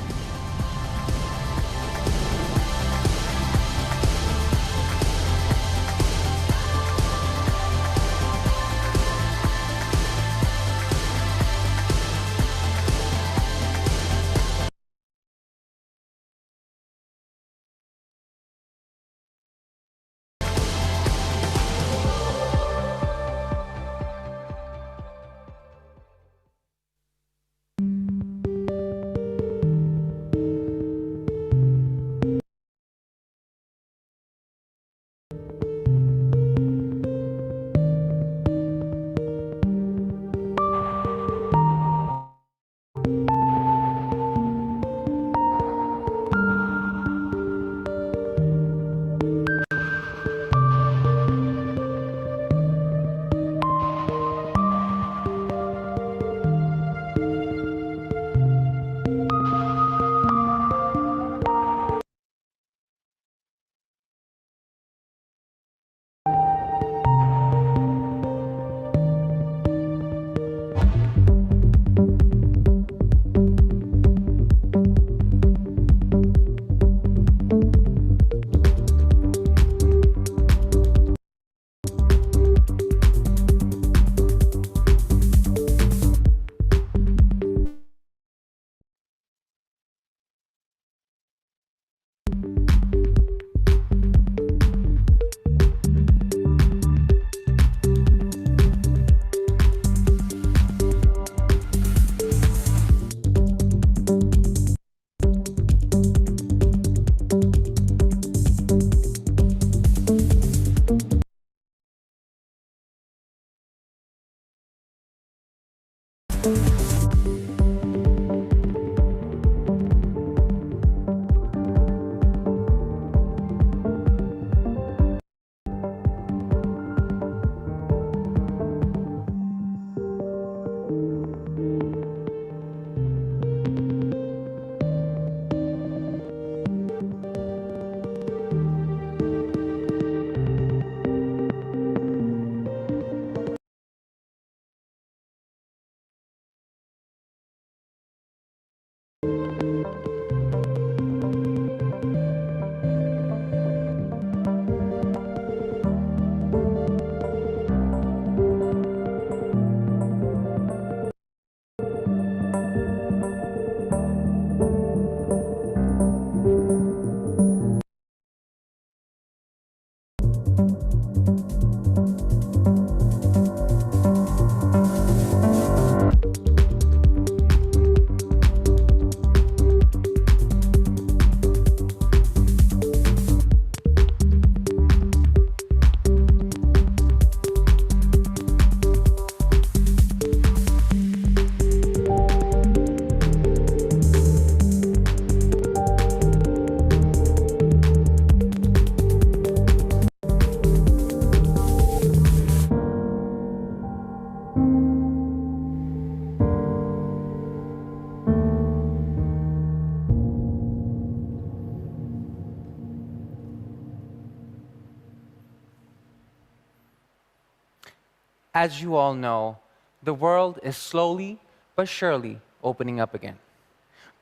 As you all know, the world is slowly but surely opening up again.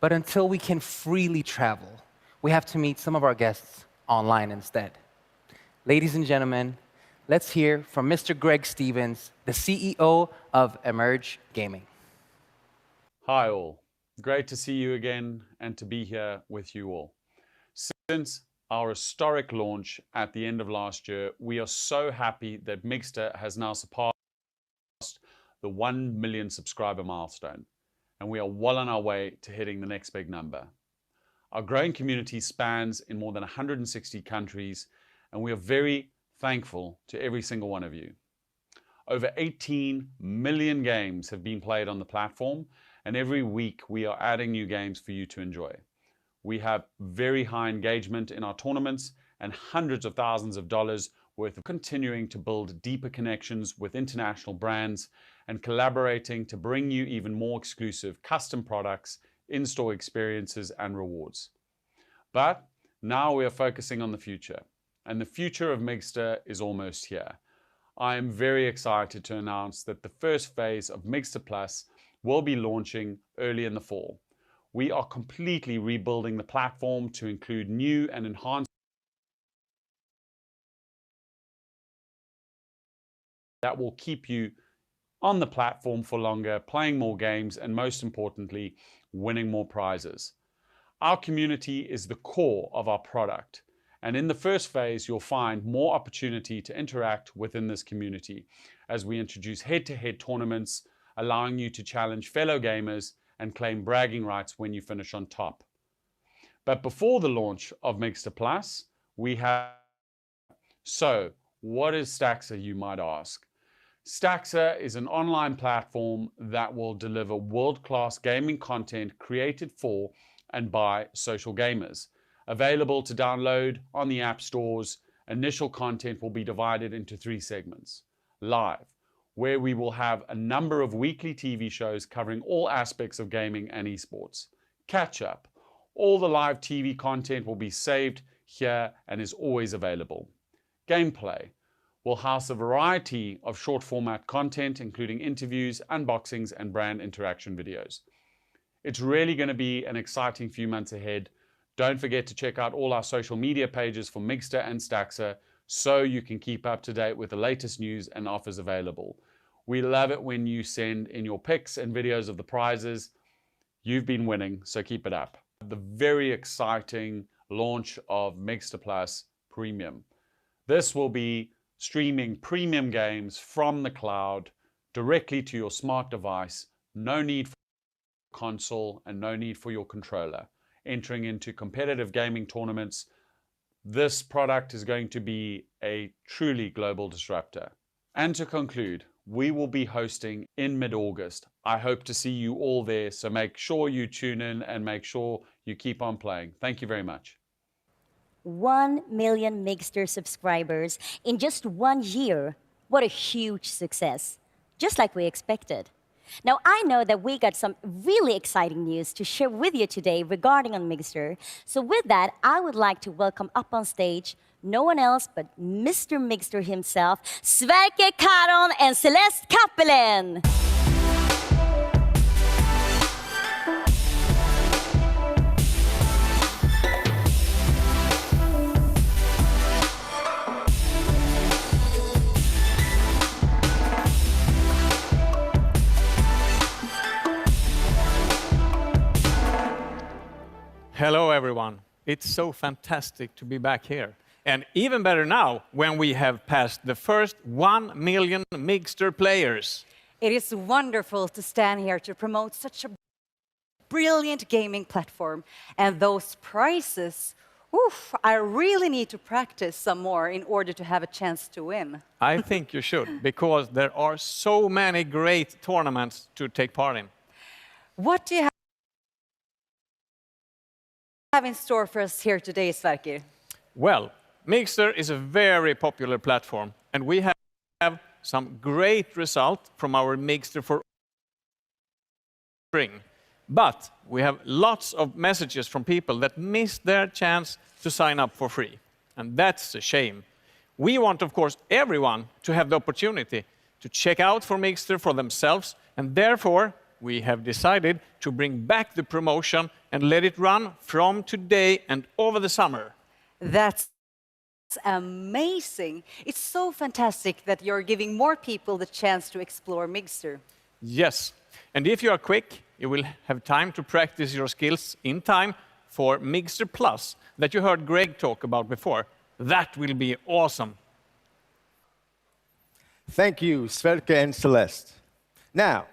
But until we can freely travel, we have to meet some of our guests online instead. Ladies and gentlemen, let's hear from Mr. Greg Stevens, the CEO of Emerge Gaming. Hi all. Great to see you again and to be here with you all. Since our historic launch at the end of last year, we are so happy that Mixter has now surpassed the 1 million subscriber milestone, and we are well on our way to hitting the next big number. Our growing community spans in more than 160 countries, and we are very thankful to every single one of you. Over 18 million games have been played on the platform, and every week we are adding new games for you to enjoy. We have very high engagement in our tournaments and hundreds of thousands of dollars worth of continuing to build deeper connections with international brands and collaborating to bring you even more exclusive custom products, in-store experiences and rewards. But now we are focusing on the future, and the future of Mixter is almost here. I am very excited to announce that the first phase of Mixter Plus will be launching early in the fall. We are completely rebuilding the platform to include new and enhanced that will keep you on the platform for longer, playing more games, and most importantly, winning more prizes. Our community is the core of our product, and in the first phase, you'll find more opportunity to interact within this community as we introduce head-to-head tournaments, allowing you to challenge fellow gamers and claim bragging rights when you finish on top. But before the launch of Mixter Plus, we have... So, what is Staxer, you might ask? Staxer is an online platform that will deliver world-class gaming content created for and by social gamers. Available to download on the app stores, initial content will be divided into 3 segments. Live, where we will have a number of weekly TV shows covering all aspects of gaming and esports. Catch up. All the live TV content will be saved here and is always available. Gameplay will house a variety of short format content, including interviews, unboxings, and brand interaction videos. It's really going to be an exciting few months ahead. Don't forget to check out all our social media pages for Mixter and Staxer so you can keep up to date with the latest news and offers available. We love it when you send in your pics and videos of the prizes. You've been winning, so keep it up. The very exciting launch of Mixter Plus Premium. This will be streaming premium games from the cloud directly to your smart device. No need for console and no need for your controller. Entering into competitive gaming tournaments, this product is going to be a truly global disruptor. And to conclude, we will be hosting in mid-August. I hope to see you all there, so make sure you tune in and make sure you keep on playing. Thank you very much. 1 million Mixter subscribers in just 1 year. What a huge success, just like we expected. Now, I know that we got some really exciting news to share with you today regarding on Mixter. So with that, I would like to welcome up on stage no one else but Mr. Mixter himself, Sverker Karon and Celeste Kappelen. Hello, everyone. It's so fantastic to be back here. And even better now, when we have passed the first 1 million Mixter players. It is wonderful to stand here to promote such a brilliant gaming platform. And those prizes, oof, I really need to practice some more in order to have a chance to win. I think you should, because there are so many great tournaments to take part in. What do you have in store for us here today, Sverker? Well, Mixter is a very popular platform, and we have some great results from our Mixter for spring. But we have lots of messages from people that missed their chance to sign up for free. And that's a shame. We want, of course, everyone to have the opportunity to check out for Mixter for themselves, and therefore we have decided to bring back the promotion and let it run from today and over the summer. That's amazing. It's so fantastic that you're giving more people the chance to explore Mixter. Yes, and if you are quick, you will have time to practice your skills in time for Mixter Plus that you heard Greg talk about before. That will be awesome. Thank you, Sverker and Celeste. Now,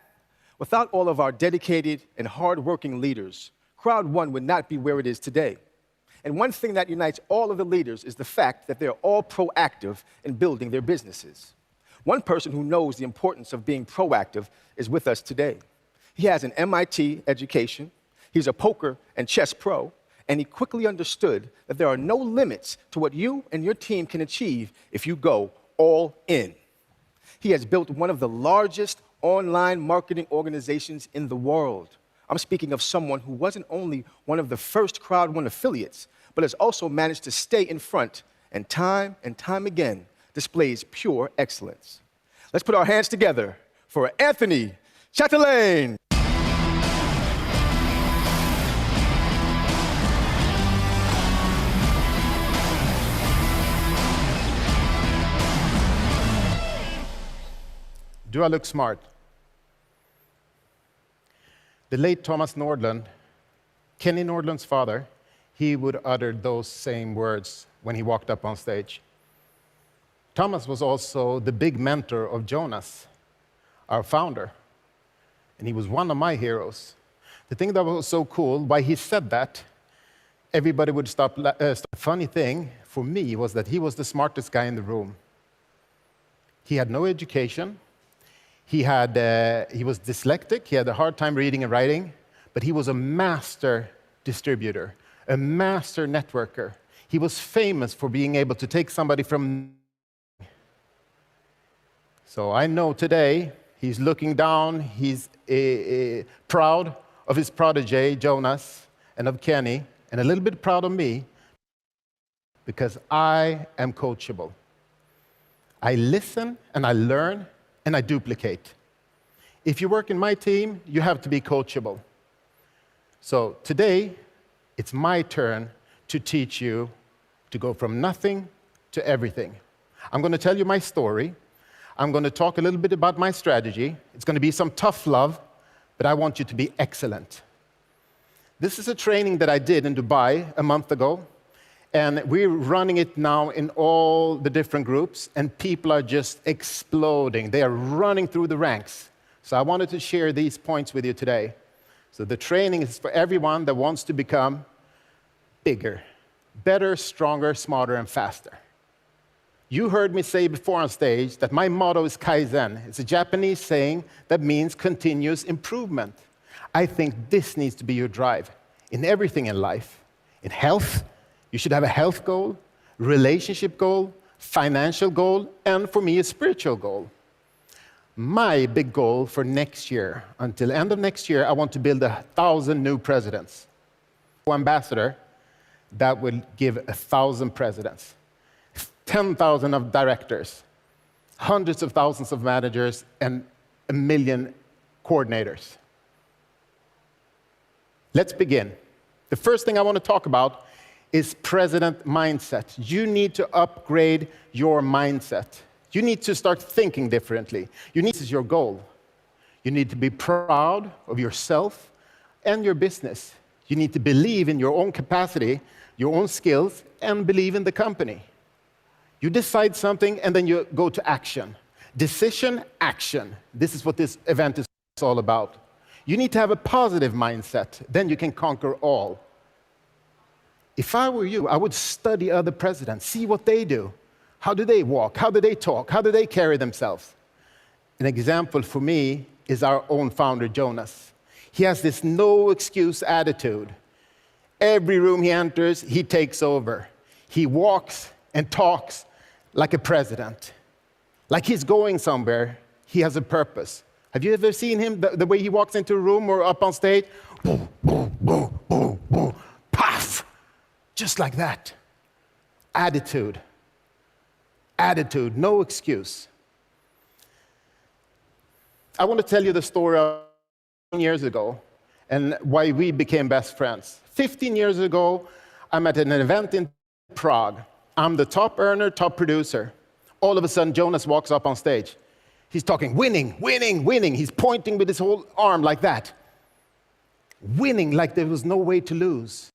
without all of our dedicated and hardworking leaders, Crowd1 would not be where it is today. And one thing that unites all of the leaders is the fact that they're all proactive in building their businesses. One person who knows the importance of being proactive is with us today. He has an MIT education, he's a poker and chess pro, and he quickly understood that there are no limits to what you and your team can achieve if you go all in. He has built one of the largest online marketing organizations in the world. I'm speaking of someone who wasn't only one of the first Crowd1 affiliates, but has also managed to stay in front and time again displays pure excellence. Let's put our hands together for Anthony Chatelain. Do I look smart? The late Thomas Nordlund, Kenny Nordlund's father, he would utter those same words when he walked up on stage. Thomas was also the big mentor of Jonas, our founder, and he was one of my heroes. The thing that was so cool, why he said that, everybody would stop. The funny thing for me was that he was the smartest guy in the room. He had no education. He was dyslexic, he had a hard time reading and writing, but he was a master distributor, a master networker. He was famous for being able to take somebody from... So I know today he's looking down, he's proud of his protege, Jonas, and of Kenny, and a little bit proud of me, because I am coachable. I listen and I learn, and I duplicate. If you work in my team, you have to be coachable. So today, it's my turn to teach you to go from nothing to everything. I'm going to tell you my story. I'm going to talk a little bit about my strategy. It's going to be some tough love, but I want you to be excellent. This is a training that I did in Dubai a month ago. And we're running it now in all the different groups, and people are just exploding. They are running through the ranks. So I wanted to share these points with you today. So the training is for everyone that wants to become bigger, better, stronger, smarter, and faster. You heard me say before on stage that my motto is Kaizen. It's a Japanese saying that means continuous improvement. I think this needs to be your drive in everything in life, in health. You should have a health goal, relationship goal, financial goal, and for me, a spiritual goal. My big goal for next year, until the end of next year, I want to build 1,000 new presidents. Ambassador, that will give 1,000 presidents, 10,000 of directors, hundreds of thousands of managers, and 1 million coordinators. Let's begin. The first thing I want to talk about is president mindset. You need to upgrade your mindset. You need to start thinking differently. This is your goal. You need to be proud of yourself and your business. You need to believe in your own capacity, your own skills, and believe in the company. You decide something, and then you go to action. Decision, action. This is what this event is all about. You need to have a positive mindset. Then you can conquer all. If I were you, I would study other presidents, see what they do. How do they walk? How do they talk? How do they carry themselves? An example for me is our own founder, Jonas. He has this no-excuse attitude. Every room he enters, he takes over. He walks and talks like a president. Like he's going somewhere, he has a purpose. Have you ever seen him, the way he walks into a room or up on stage? Boom, boom, boom, boom, boom, paf! Just like that. Attitude. Attitude, no excuse. I want to tell you the story of 15 years ago and why we became best friends. 15 years ago, I'm at an event in Prague. I'm the top earner, top producer. All of a sudden, Jonas walks up on stage. He's talking, winning, winning, winning. He's pointing with his whole arm like that. Winning like there was no way to lose.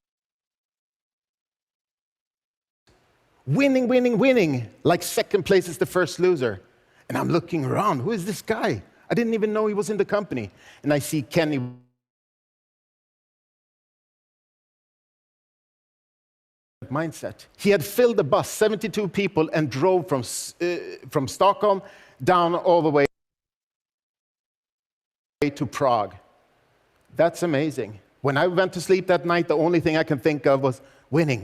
Winning, winning, winning, like second place is the first loser. And I'm looking around, who is this guy? I didn't even know he was in the company. And I see Kenny mindset. He had filled the bus, 72 people, and drove from Stockholm down all the way to Prague. That's amazing. When I went to sleep that night, the only thing I can think of was winning.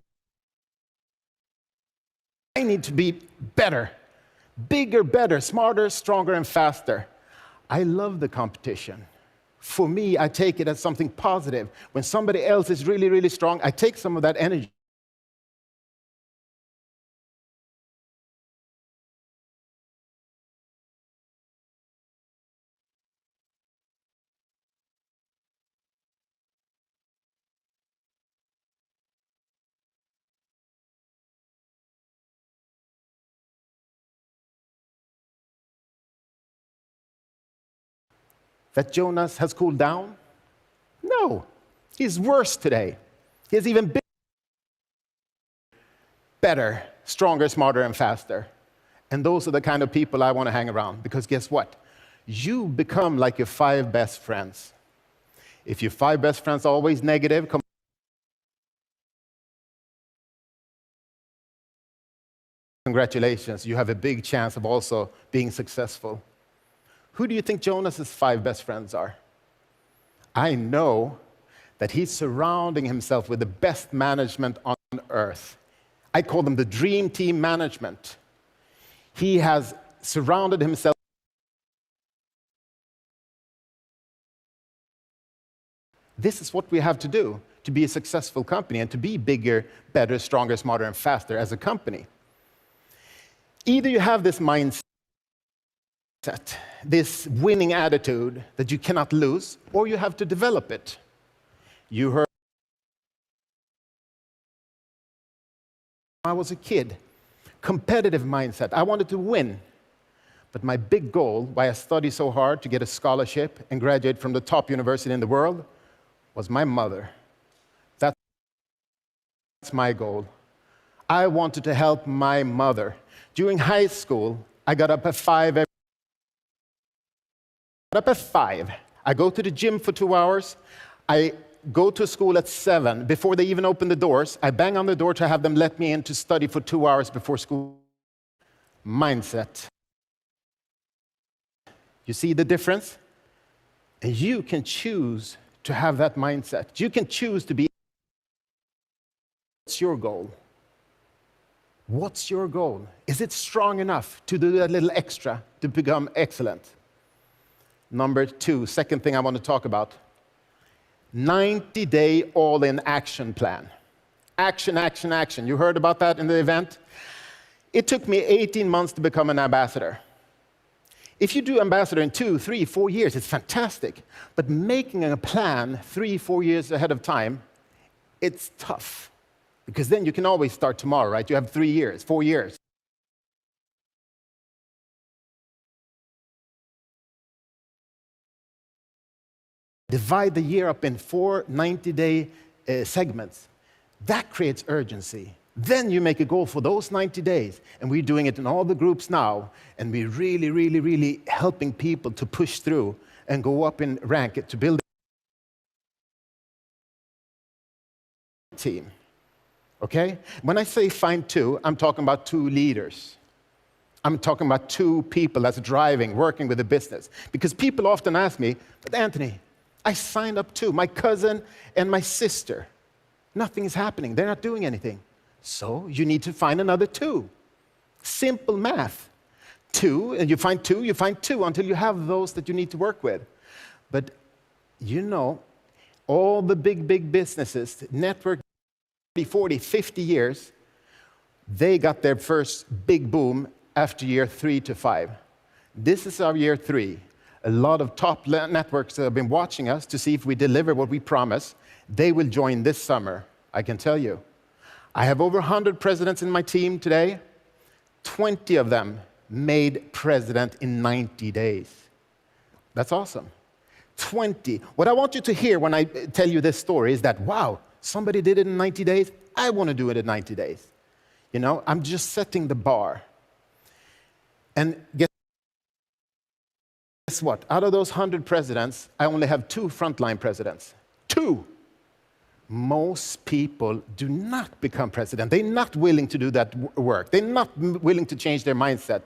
I need to be better, bigger, better, smarter, stronger, and faster. I love the competition. For me, I take it as something positive. When somebody else is really, really strong, I take some of that energy. That Jonas has cooled down? No, he's worse today. He's even better, stronger, smarter, and faster. And those are the kind of people I want to hang around, because guess what? You become like your 5 best friends. If your 5 best friends are always negative, congratulations, you have a big chance of also being successful. Who do you think Jonas's 5 best friends are? I know that he's surrounding himself with the best management on earth. I call them the dream team management. He has surrounded himself. This is what we have to do to be a successful company and to be bigger, better, stronger, smarter, and faster as a company. Either you have this mindset, this winning attitude that you cannot lose, or you have to develop it. You heard when I was a kid, competitive mindset. I wanted to win. But my big goal, why I studied so hard to get a scholarship and graduate from the top university in the world, was my mother. That's my goal. I wanted to help my mother. During high school, I got up at 5 I go to the gym for 2 hours. I go to school at 7. Before they even open the doors, I bang on the door to have them let me in to study for 2 hours before school. Mindset. You see the difference? And you can choose to have that mindset. You can choose to be. What's your goal? What's your goal? Is it strong enough to do that little extra to become excellent? Number 2, second thing I want to talk about. 90-day all-in action plan. Action, action, action. You heard about that in the event? It took me 18 months to become an ambassador. If you do ambassador in 2, 3, 4 years, it's fantastic. But making a plan 3, 4 years ahead of time, it's tough. Because then you can always start tomorrow, right? You have 3 years, 4 years. Divide the year up in 4 90-day segments. That creates urgency. Then you make a goal for those 90 days. And we're doing it in all the groups now. And we're really, really, really helping people to push through and go up in rank to build a team. Okay? When I say find 2, I'm talking about 2 leaders. I'm talking about 2 people that's driving, working with the business. Because people often ask me, but Anthony, I signed up 2, my cousin and my sister. Nothing is happening. They're not doing anything. So you need to find another 2. Simple math. 2, and you find 2 until you have those that you need to work with. But you know, all the big businesses, network 40, 50 years, they got their first big boom after year 3 to 5. This is our year 3. a lot of top networks that have been watching us to see if we deliver what we promise. They will join this summer, I can tell you. I have over 100 presidents in my team today. 20 of them made president in 90 days. That's awesome. 20. What I want you to hear when I tell you this story is that, wow, somebody did it in 90 days. I want to do it in 90 days. You know, I'm just setting the bar. And guess what? Out of those 100 presidents, I only have 2 frontline presidents. 2. Most people do not become president. They're not willing to do that work. They're not willing to change their mindset.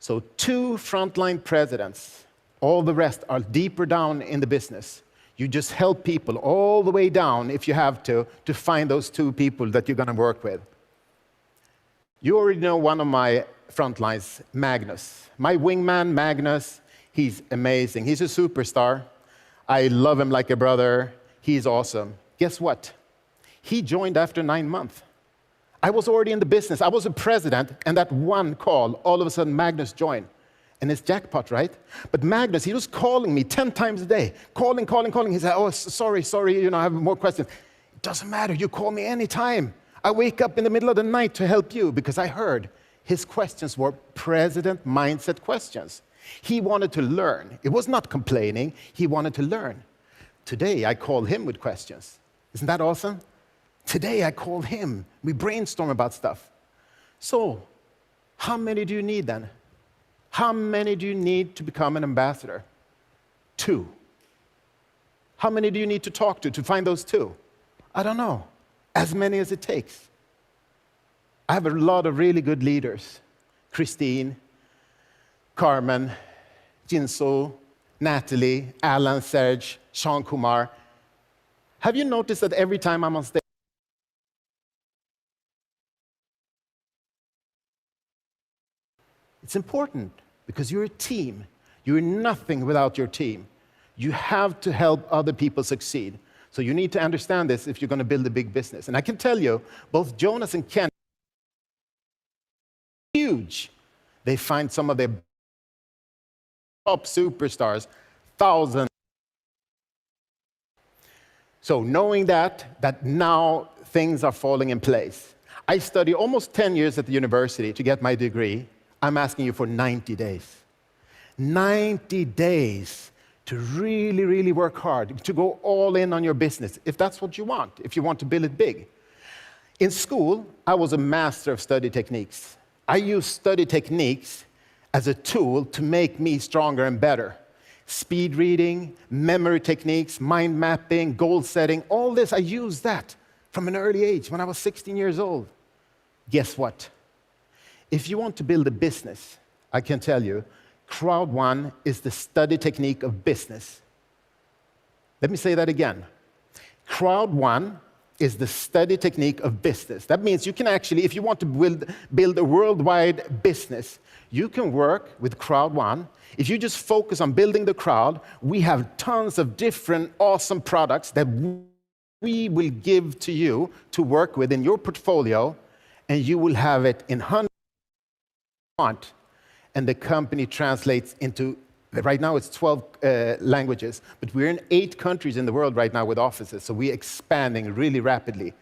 So 2 frontline presidents. All the rest are deeper down in the business. You just help people all the way down, if you have to find those 2 people that you're going to work with. You already know one of my frontlines, Magnus. My wingman, Magnus, he's amazing. He's a superstar. I love him like a brother. He's awesome. Guess what? He joined after 9 months. I was already in the business. I was a president, and that one call, all of a sudden, Magnus joined. And it's jackpot, right? But Magnus, he was calling me 10 times a day. Calling. He said, oh, sorry, you know, I have more questions. It doesn't matter. You call me anytime. I wake up in the middle of the night to help you, because I heard his questions were president mindset questions. He wanted to learn. It was not complaining. He wanted to learn. Today, I call him with questions. Isn't that awesome? Today, I call him. We brainstorm about stuff. So, how many do you need then? How many do you need to become an ambassador? 2. How many do you need to talk to find those 2? I don't know. As many as it takes. I have a lot of really good leaders. Christine, Carmen, Jinso, Natalie, Alan, Serge, Sean Kumar. Have you noticed that every time I'm on stage, it's important because you're a team. You're nothing without your team. You have to help other people succeed. So you need to understand this if you're going to build a big business. And I can tell you, both Jonas and Ken, huge. They find some of their top superstars, thousands. So knowing that now things are falling in place. I studied almost 10 years at the university to get my degree. I'm asking you for 90 days. 90 days to really, really work hard, to go all in on your business, if that's what you want, if you want to build it big. In school, I was a master of study techniques. I used study techniques as a tool to make me stronger and better. Speed reading, memory techniques, mind mapping, goal setting, all this, I used that from an early age, when I was 16 years old. Guess what? If you want to build a business, I can tell you, Crowd One is the study technique of business. Let me say that again. Crowd One is the study technique of business. That means you can actually, if you want to build a worldwide business, you can work with Crowd One. If you just focus on building the crowd, we have tons of different awesome products that we will give to you to work with in your portfolio, and you will have it in hundreds. And the company translates into, right now it's 12 languages, but we're in 8 countries in the world right now with offices, so we're expanding really rapidly.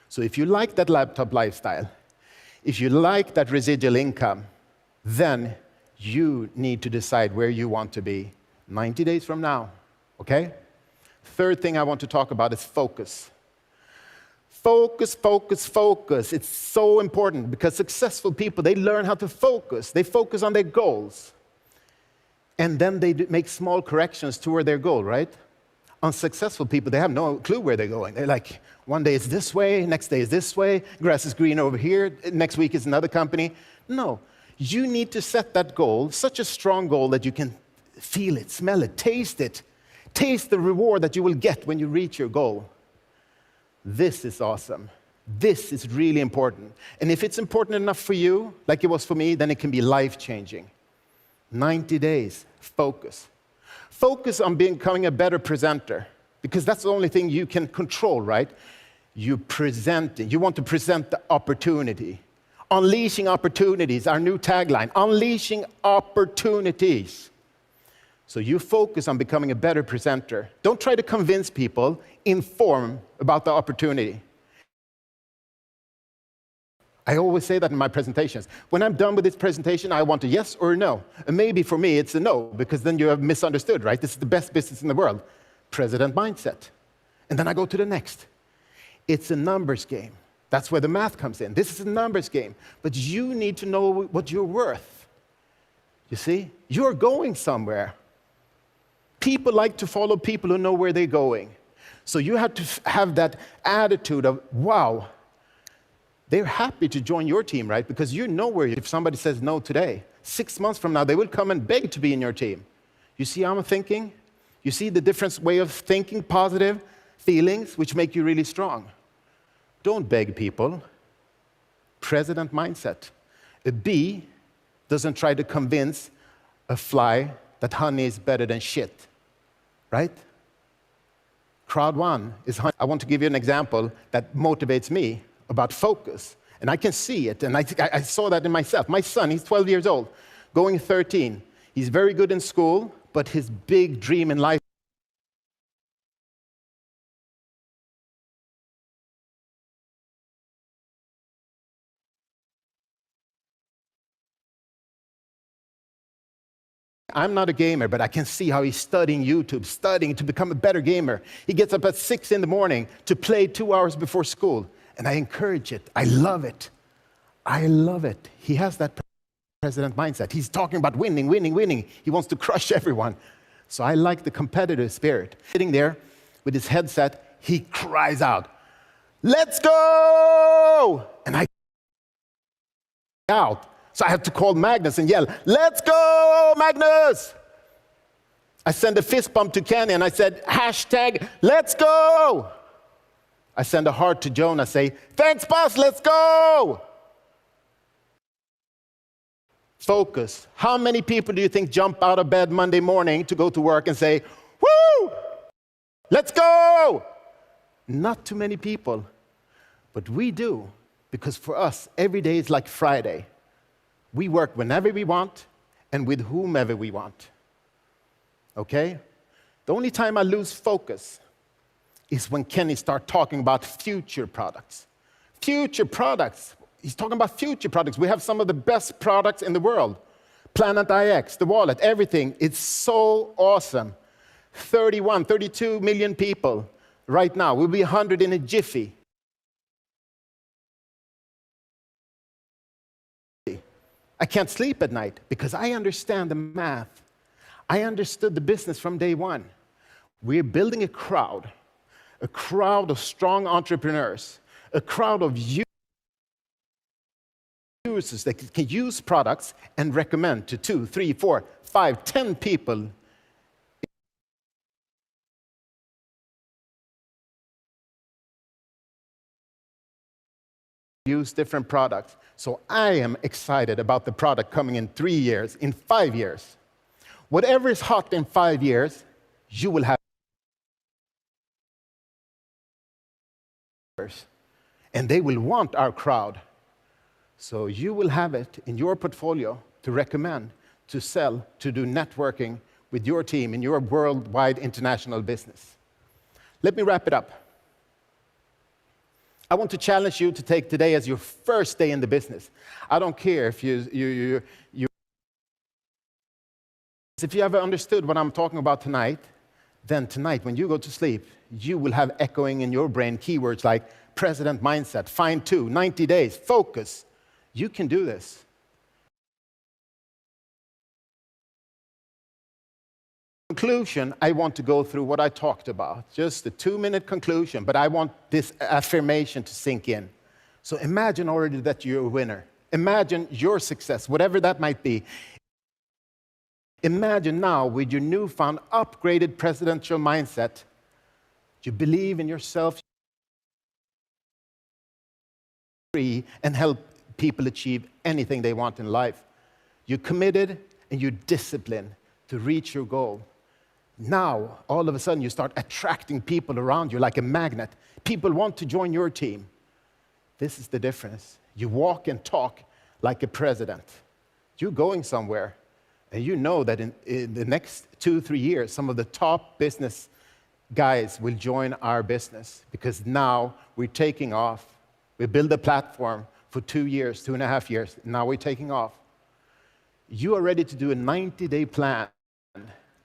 So if you like that laptop lifestyle, if you like that residual income, then you need to decide where you want to be 90 days from now, okay? Third thing I want to talk about is focus. Focus, focus, focus. It's so important because successful people, they learn how to focus. They focus on their goals. And then they make small corrections toward their goal, right? Unsuccessful people, they have no clue where they're going. They're like, one day it's this way, next day it's this way, grass is green over here, next week is another company. No, you need to set that goal, such a strong goal that you can feel it, smell it, taste it. Taste the reward that you will get when you reach your goal. This is awesome. This is really important. And if it's important enough for you, like it was for me, then it can be life-changing. 90 days, focus. Focus on becoming a better presenter, because that's the only thing you can control, right? You want to present the opportunity. Unleashing opportunities, our new tagline, unleashing opportunities. So you focus on becoming a better presenter. Don't try to convince people, inform about the opportunity. I always say that in my presentations. When I'm done with this presentation, I want a yes or a no. And maybe for me, it's a no, because then you have misunderstood, right? This is the best business in the world. President mindset. And then I go to the next. It's a numbers game. That's where the math comes in. This is a numbers game. But you need to know what you're worth. You see? You're going somewhere. People like to follow people who know where they're going. So you have to have that attitude of, wow, they're happy to join your team, right? Because you know where, if somebody says no today, 6 months from now, they will come and beg to be in your team. You see how I'm thinking? You see the different way of thinking, positive feelings, which make you really strong. Don't beg people. President mindset. A bee doesn't try to convince a fly that honey is better than shit, right? Crowd one is honey. I want to give you an example that motivates me about focus. And I can see it, and I saw that in myself. My son, he's 12 years old, going 13. He's very good in school, but his big dream in life I'm not a gamer, but I can see how he's studying YouTube, studying to become a better gamer. He gets up at 6 in the morning to play 2 hours before school. And I encourage it. I love it. I love it. He has that president mindset. He's talking about winning, winning, winning. He wants to crush everyone. So I like the competitive spirit. Sitting there with his headset, he cries out, "Let's go!" And I out. So I had to call Magnus and yell, "Let's go, Magnus!" I sent a fist bump to Kenny and I said, hashtag, "Let's go!" I send a heart to Jonas, say, "Thanks, boss, let's go!" Focus. How many people do you think jump out of bed Monday morning to go to work and say, "Woo! Let's go!" Not too many people, but we do, because for us, every day is like Friday. We work whenever we want and with whomever we want. Okay? The only time I lose focus is when Kenny starts talking about future products. Future products. He's talking about future products. We have some of the best products in the world. Planet IX, the wallet, everything. It's so awesome. 32 million people right now. We'll be 100 in a jiffy. I can't sleep at night because I understand the math. I understood the business from day one. We're building a crowd of strong entrepreneurs, a crowd of users that can use products and recommend to 2, 3, 4, 5, 10 people. Use different products. So I am excited about the product coming in 3 years, in 5 years. Whatever is hot in 5 years, you will have. And they will want our crowd. So you will have it in your portfolio to recommend, to sell, to do networking with your team in your worldwide international business. Let me wrap it up. I want to challenge you to take today as your first day in the business. I don't care if you have understood what I'm talking about tonight, then tonight when you go to sleep, you will have echoing in your brain keywords like president mindset, find 2, 90 days, focus. You can do this. Conclusion, I want to go through what I talked about, just a 2-minute conclusion, but I want this affirmation to sink in. So imagine already that you're a winner. Imagine your success, whatever that might be. Imagine now with your newfound upgraded presidential mindset, you believe in yourself and help people achieve anything they want in life. You're committed and you're disciplined to reach your goal. Now, all of a sudden, you start attracting people around you like a magnet. People want to join your team. This is the difference. You walk and talk like a president. You're going somewhere. And you know that in the next 2-3 years, some of the top business guys will join our business because now we're taking off. We build a platform for 2 years, 2.5 years. Now we're taking off. You are ready to do a 90-day plan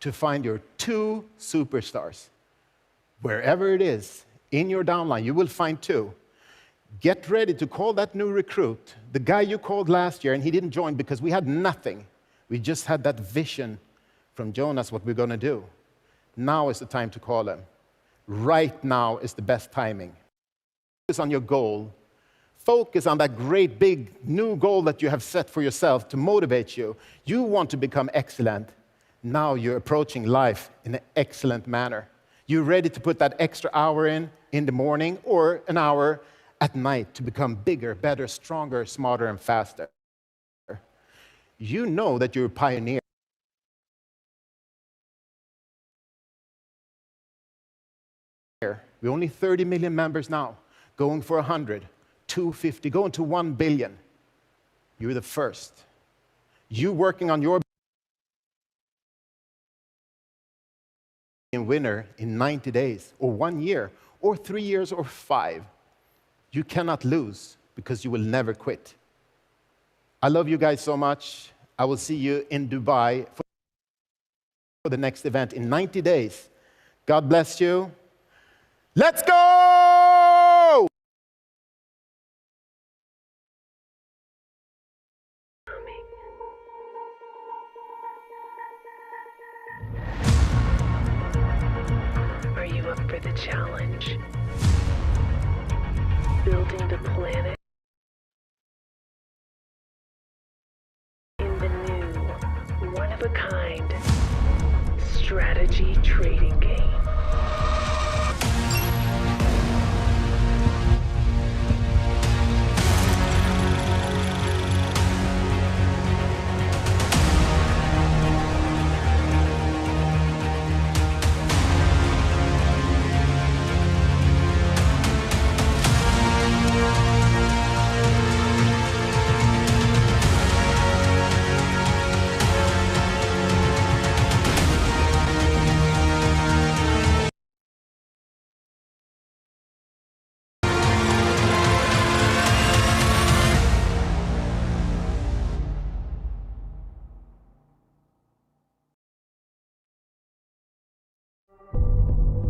to find your 2 superstars. Wherever it is, in your downline, you will find 2. Get ready to call that new recruit, the guy you called last year and he didn't join because we had nothing. We just had that vision from Jonas, what we're going to do. Now is the time to call him. Right now is the best timing. Focus on your goal. Focus on that great big new goal that you have set for yourself to motivate you. You want to become excellent. Now you're approaching life in an excellent manner. You're ready to put that extra hour in the morning or an hour at night to become bigger, better, stronger, smarter, and faster. You know that you're a pioneer. We're only 30 million members now, going for 100, 250, going to 1 billion. You're the first. You working on your winner in 90 days, or 1 year, or 3 years, or 5. You cannot lose because you will never quit. I love you guys so much. I will see you in Dubai for the next event in 90 days. God bless you. Let's go! Are you up for the challenge? Building the planet in the new, one-of-a-kind strategy trading game.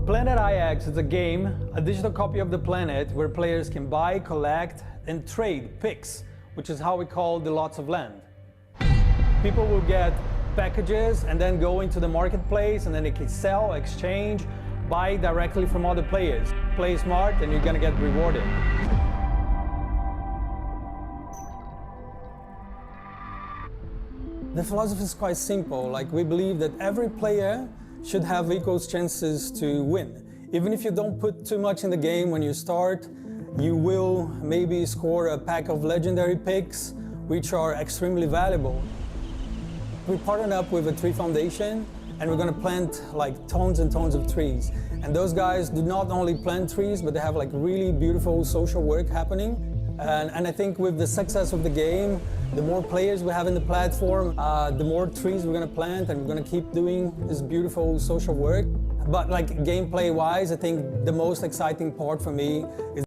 Planet IX is a game, a digital copy of the planet where players can buy, collect, and trade picks, which is how we call the lots of land. People will get packages and then go into the marketplace and then they can sell, exchange, buy directly from other players. Play smart and you're gonna get rewarded. The philosophy is quite simple. Like, we believe that every player should have equal chances to win. Even if you don't put too much in the game when you start, you will maybe score a pack of legendary picks, which are extremely valuable. We partnered up with a tree foundation, and we're gonna plant like tons and tons of trees. And those guys do not only plant trees, but they have like really beautiful social work happening. And I think with the success of the game, the more players we have in the platform, the more trees we're gonna plant, and we're gonna keep doing this beautiful social work. But like gameplay-wise, I think the most exciting part for me is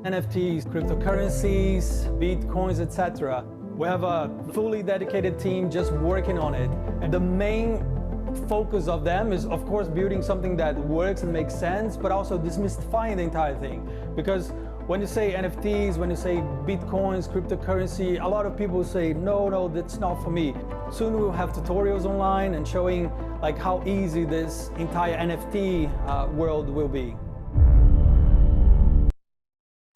NFTs, cryptocurrencies, bitcoins, etc. We have a fully dedicated team just working on it. And the main focus of them is, of course, building something that works and makes sense, but also demystifying the entire thing. Because when you say NFTs, when you say bitcoins, cryptocurrency, a lot of people say, no, that's not for me. Soon we'll have tutorials online and showing like how easy this entire NFT world will be.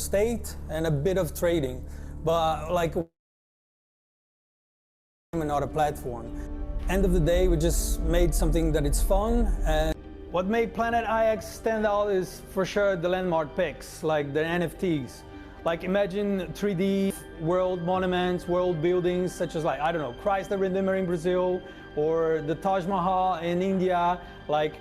State and a bit of trading, but like not a platform. End of the day, we just made something that it's fun. And what made Planet IX stand out is for sure the landmark picks, like the NFTs. Like imagine 3D world monuments, world buildings, such as like, I don't know, Christ the Redeemer in Brazil, or the Taj Mahal in India. Like,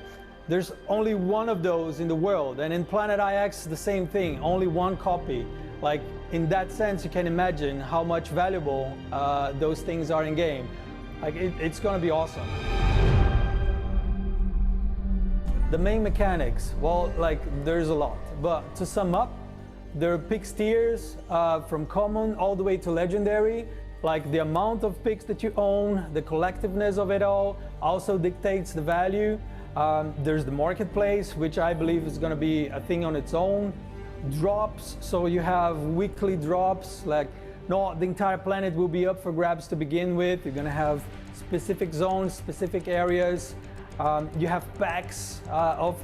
there's only one of those in the world. And in Planet IX, the same thing, only one copy. Like, in that sense, you can imagine how much valuable those things are in game. Like, it's gonna be awesome. The main mechanics, well, like, there's a lot. But to sum up, there are picks tiers from common all the way to legendary. Like, the amount of picks that you own, the collectiveness of it all also dictates the value. There's the marketplace, which I believe is going to be a thing on its own. Drops, so you have weekly drops, like not the entire planet will be up for grabs to begin with. You're going to have specific zones, specific areas. You have packs of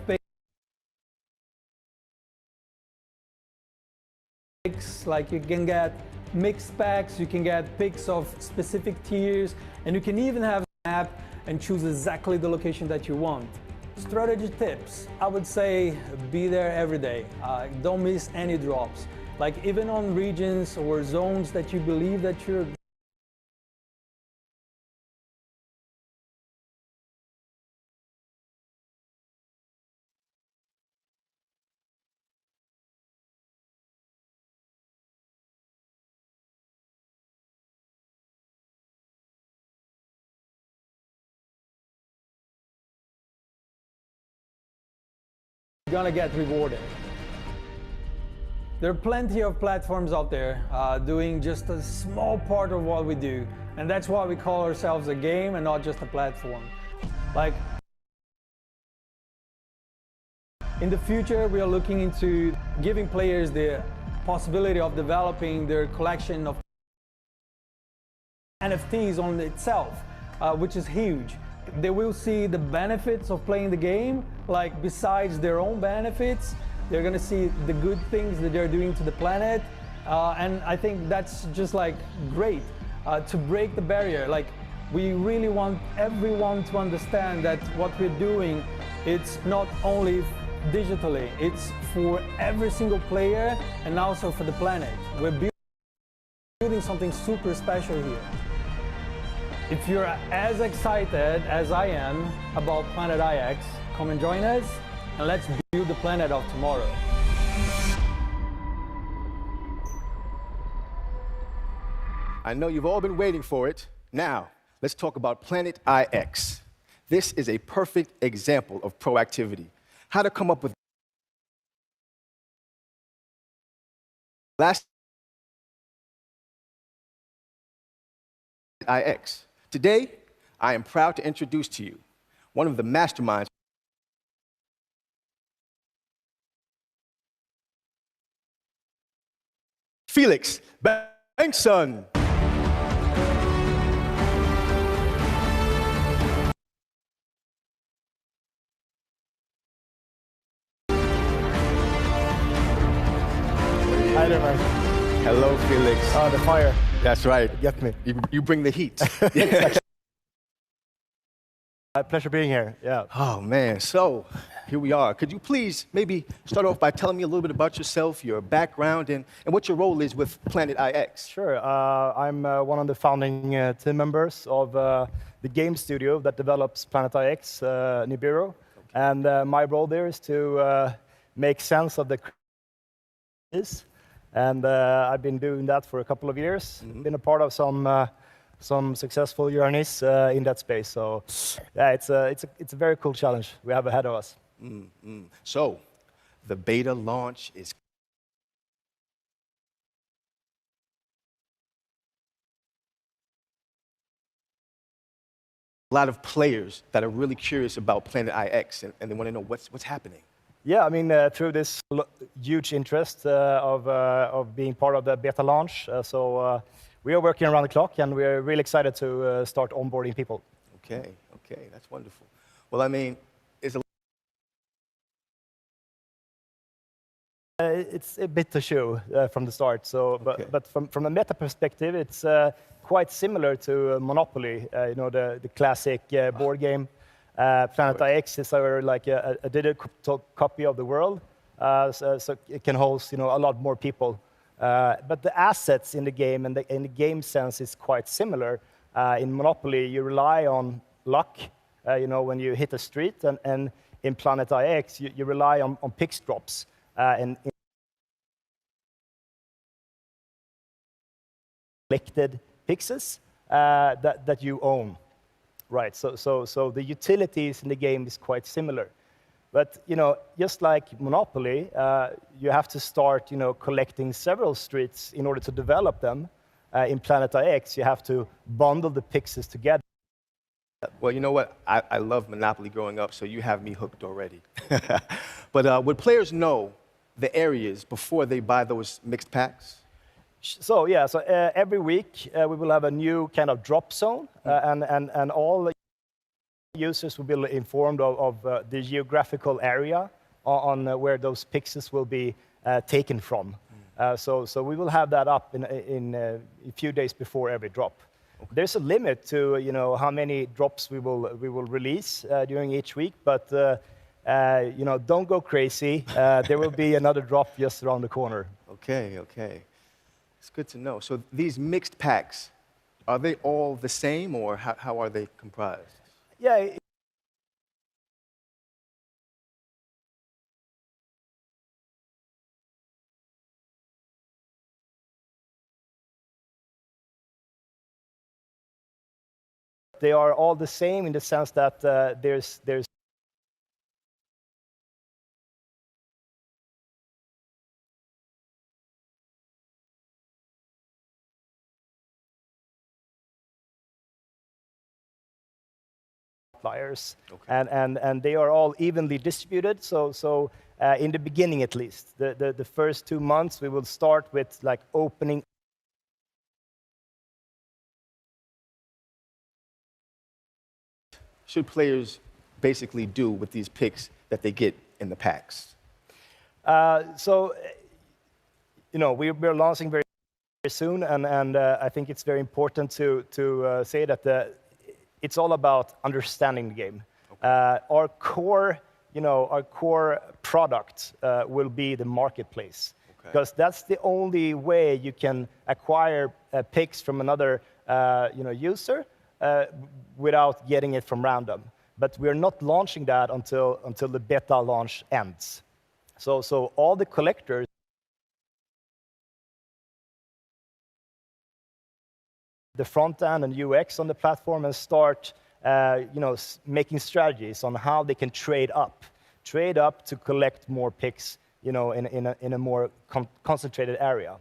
picks, like you can get mixed packs, you can get picks of specific tiers, and you can even have an app and choose exactly the location that you want. Strategy tips, I would say be there every day. Don't miss any drops. Like, even on regions or zones that you believe that you're gonna get rewarded. There are plenty of platforms out there doing just a small part of what we do, and that's why we call ourselves a game and not just a platform. Like, in the future, we are looking into giving players the possibility of developing their collection of NFTs on itself, which is huge. They will see the benefits of playing the game, like besides their own benefits, they're gonna see the good things that they're doing to the planet. And I think that's just like great to break the barrier. Like, we really want everyone to understand that what we're doing, it's not only digitally, it's for every single player and also for the planet. We're building something super special here. If you're as excited as I am about Planet IX, come and join us, and let's build the planet of tomorrow. I know you've all been waiting for it. Now, let's talk about Planet IX. This is a perfect example of proactivity. How to come up with IX. Today, I am proud to introduce to you one of the masterminds Felix Bengtsson. Hi there, man. Hello, Felix. Oh, the fire. That's right. Get me. You bring the heat. Pleasure being here. Yeah. Oh, man. So, here we are. Could you please maybe start off by telling me a little bit about yourself, your background, and what your role is with Planet IX? Sure. I'm one of the founding team members of the game studio that develops Planet IX, Nibiru. Okay. And my role there is to make sense of the is. And I've been doing that for a couple of years. Mm-hmm. Been a part of some successful journeys in that space. So, yeah, it's a very cool challenge we have ahead of us. Mm-hmm. So, the beta launch is a lot of players that are really curious about Planet IX, and they want to know what's happening. Yeah, I mean, through this huge interest of being part of the beta launch, we are working around the clock, and we're really excited to start onboarding people. Okay, that's wonderful. Well, I mean, it's a bit to show from the start. So, okay. but from a meta perspective, it's quite similar to Monopoly. You know, the classic board game. Planet IX is a digital copy of the world, so it can host a lot more people. But the assets in the game and in the game sense is quite similar. In Monopoly, you rely on luck, when you hit a street, and in Planet IX, you rely on picks drops. And collected pixels that you own. Right, so the utilities in the game is quite similar. But, just like Monopoly, you have to start, collecting several streets in order to develop them. In Planet IX, you have to bundle the pixels together. Well, you know what? I loved Monopoly growing up, so you have me hooked already. But would players know the areas before they buy those mixed packs? So every week we will have a new kind of drop zone, and all users will be informed of the geographical area on where those pixels will be taken from. So we will have that up in a few days before every drop. Okay. There's a limit to how many drops we will release during each week, but don't go crazy. There will be another drop just around the corner. Okay. It's good to know. So these mixed packs, are they all the same, or how are they comprised? Yeah. They are all the same in the sense that there's multipliers, okay. and they are all evenly distributed. So in the beginning, at least, the first 2 months, we will start with like opening. Should players basically do with these picks that they get in the packs? We're launching very soon, and I think it's very important to say that it's all about understanding the game. Okay. Our core product will be the marketplace, okay. Because that's the only way you can acquire picks from another user without getting it from random. But we're not launching that until the beta launch ends. So all the collectors the front end and UX on the platform and start making strategies on how they can trade up to collect more picks in a more concentrated area.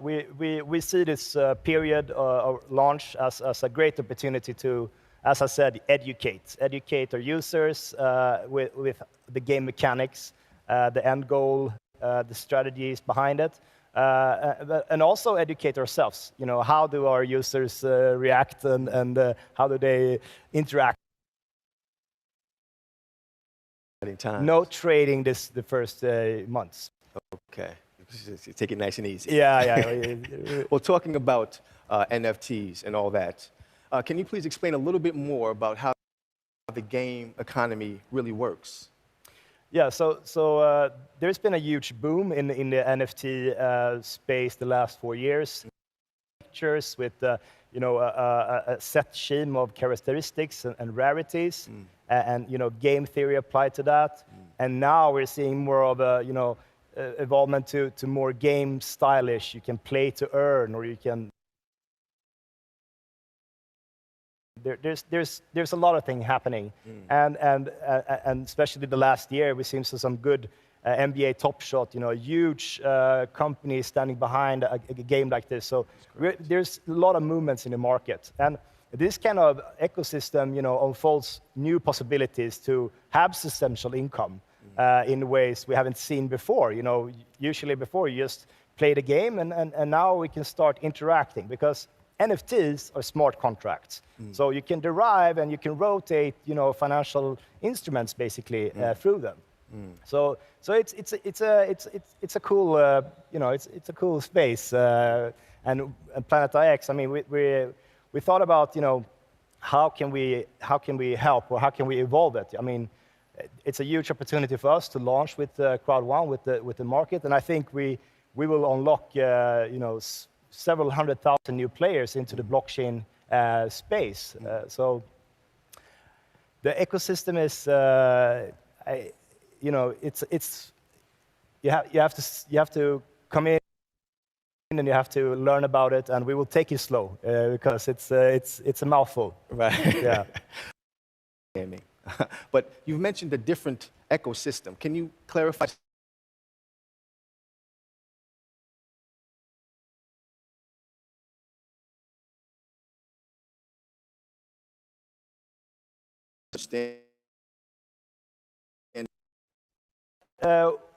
We see this period of launch as a great opportunity to, as I said, educate our users with the game mechanics, the end goal, the strategies behind it, and also educate ourselves. How do our users react and how do they interact? No trading the first months. Okay. Take it nice and easy. Yeah. Well, talking about NFTs and all that, can you please explain a little bit more about how the game economy really works? Yeah, so there's been a huge boom in the NFT space the last 4 years. Pictures with a set scheme of characteristics and rarities, and game theory applied to that. And now we're seeing more of a evolvement to more game stylish. You can play to earn, or you can. There's a lot of things happening, and especially the last year we seen some good NBA Top Shot. A huge company standing behind a game like this. So there's a lot of movements in the market, and this kind of ecosystem, unfolds new possibilities to have substantial income. In ways we haven't seen before. Usually before you just play the game, and now we can start interacting, because NFTs are smart contracts. So you can derive and you can rotate, financial instruments basically through them. So it's a cool, it's a cool space. And Planet IX, I mean, we thought about, how can we help, or how can we evolve it? I mean, it's a huge opportunity for us to launch with Crowd One, with the market, and I think we will unlock several 100,000 new players into the blockchain space. So the ecosystem is you have to come in and you have to learn about it, and we will take it slow because it's a mouthful. Right. Yeah. But you've mentioned a different ecosystem. Can you clarify?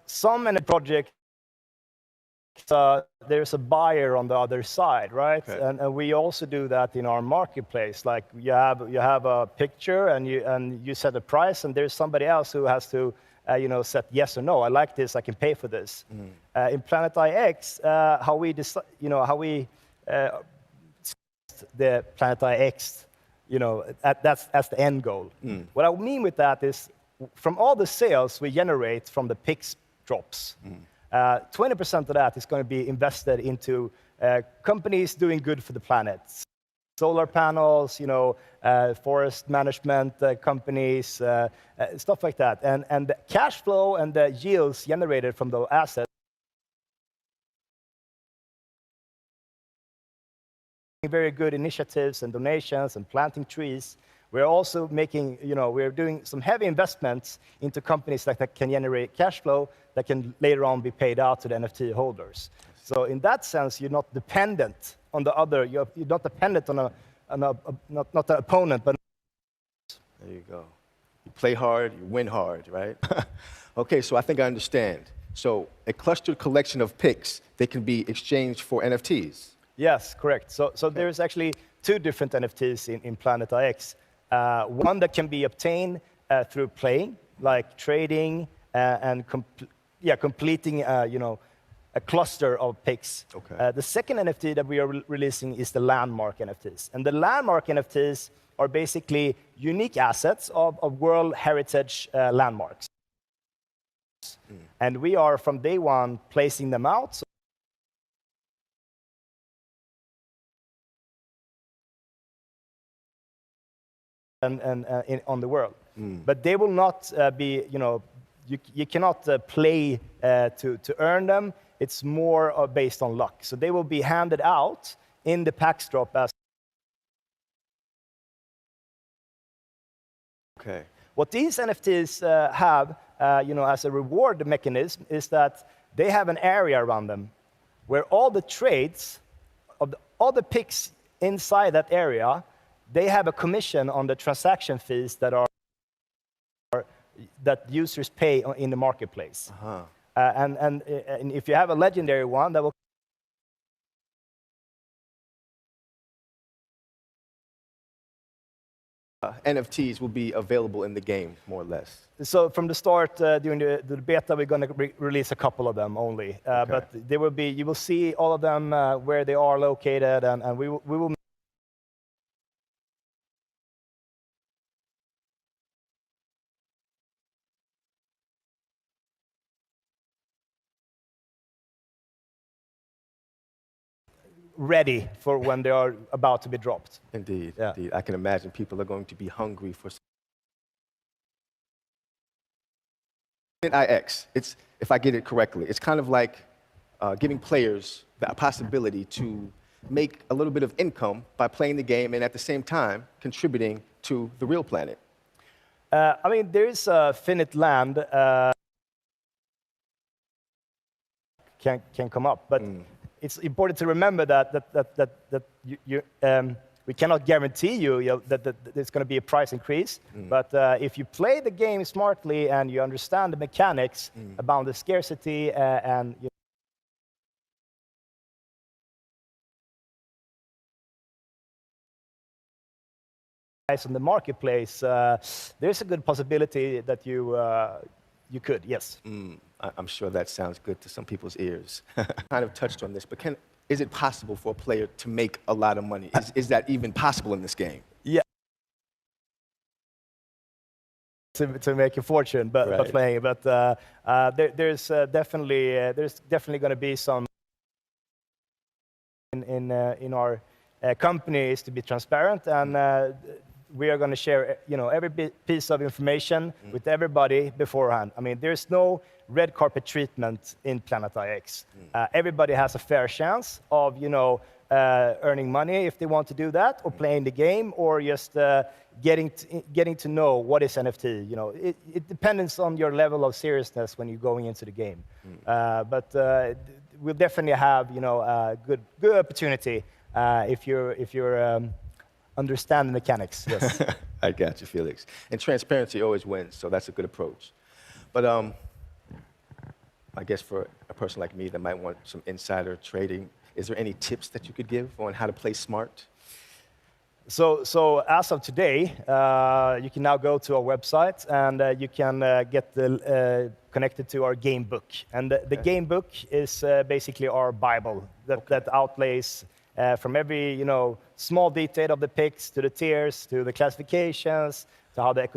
Some in a project, there's a buyer on the other side, right? Okay. And we also do that in our marketplace. Like you have a picture and you set a price, and there's somebody else who has to set yes or no. I like this. I can pay for this. In Planet IX, how we the Planet IX, that's the end goal. What I mean with that is, from all the sales we generate from the PIX drops, 20% of that is going to be invested into companies doing good for the planet. Solar panels, forest management companies, stuff like that. And the cash flow and the yields generated from those assets very good initiatives and donations and planting trees. We're also making, we're doing some heavy investments into companies that can generate cash flow that can later on be paid out to the NFT holders. So in that sense, you're not dependent on the other. You're not dependent on not the opponent, but there you go. You play hard, you win hard, right? Okay, so I think I understand. So a clustered collection of picks, they can be exchanged for NFTs. Yes, correct. So there's actually two different NFTs in Planet IX. One that can be obtained through playing, like trading and completing, a cluster of picks. Okay. The second NFT that we are releasing is the landmark NFTs. And the landmark NFTs are basically unique assets of World Heritage landmarks. And we are, from day one, placing them out. On the world. But they will not be, you cannot play to earn them. It's more based on luck. So they will be handed out in the PAX drop as. Okay. What these NFTs have, as a reward mechanism, is that they have an area around them where all the trades of all the picks inside that area, they have a commission on the transaction fees that users pay in the marketplace. And if you have a legendary one, that will NFTs will be available in the game, more or less. So from the start, during the beta, we're going to release a couple of them only. Okay. But they will be, you will see all of them where they are located, and we will. Ready for when they are about to be dropped. Indeed, Yeah. indeed. I can imagine people are going to be hungry for. In IX, if I get it correctly, it's kind of like giving players the possibility to make a little bit of income by playing the game and at the same time contributing to the real planet. I mean, there is a finite land can come up, but it's important to remember that we cannot guarantee you that there's going to be a price increase. But if you play the game smartly and you understand the mechanics about the scarcity and on the marketplace, there's a good possibility that you could, yes. I'm sure that sounds good to some people's ears. Kind of touched on this, but is it possible for a player to make a lot of money? Is that even possible in this game? Yeah. To make a fortune, but Right. playing. But there's definitely going to be some in our companies to be transparent, and we are going to share, every piece of information with everybody beforehand. I mean, there's no red carpet treatment in Planet IX. Everybody has a fair chance of, earning money if they want to do that, or playing the game, or just getting to know what is NFT. It depends on your level of seriousness when you're going into the game. But we'll definitely have, a good opportunity if you're understand the mechanics. Yes. I got you, Felix. And transparency always wins, so that's a good approach. But I guess for a person like me that might want some insider trading, is there any tips that you could give on how to play smart? So as of today, you can now go to our website and you can get connected to our game book. And the game book is basically our Bible that outlays from every small detail of the picks to the tiers to the classifications to how the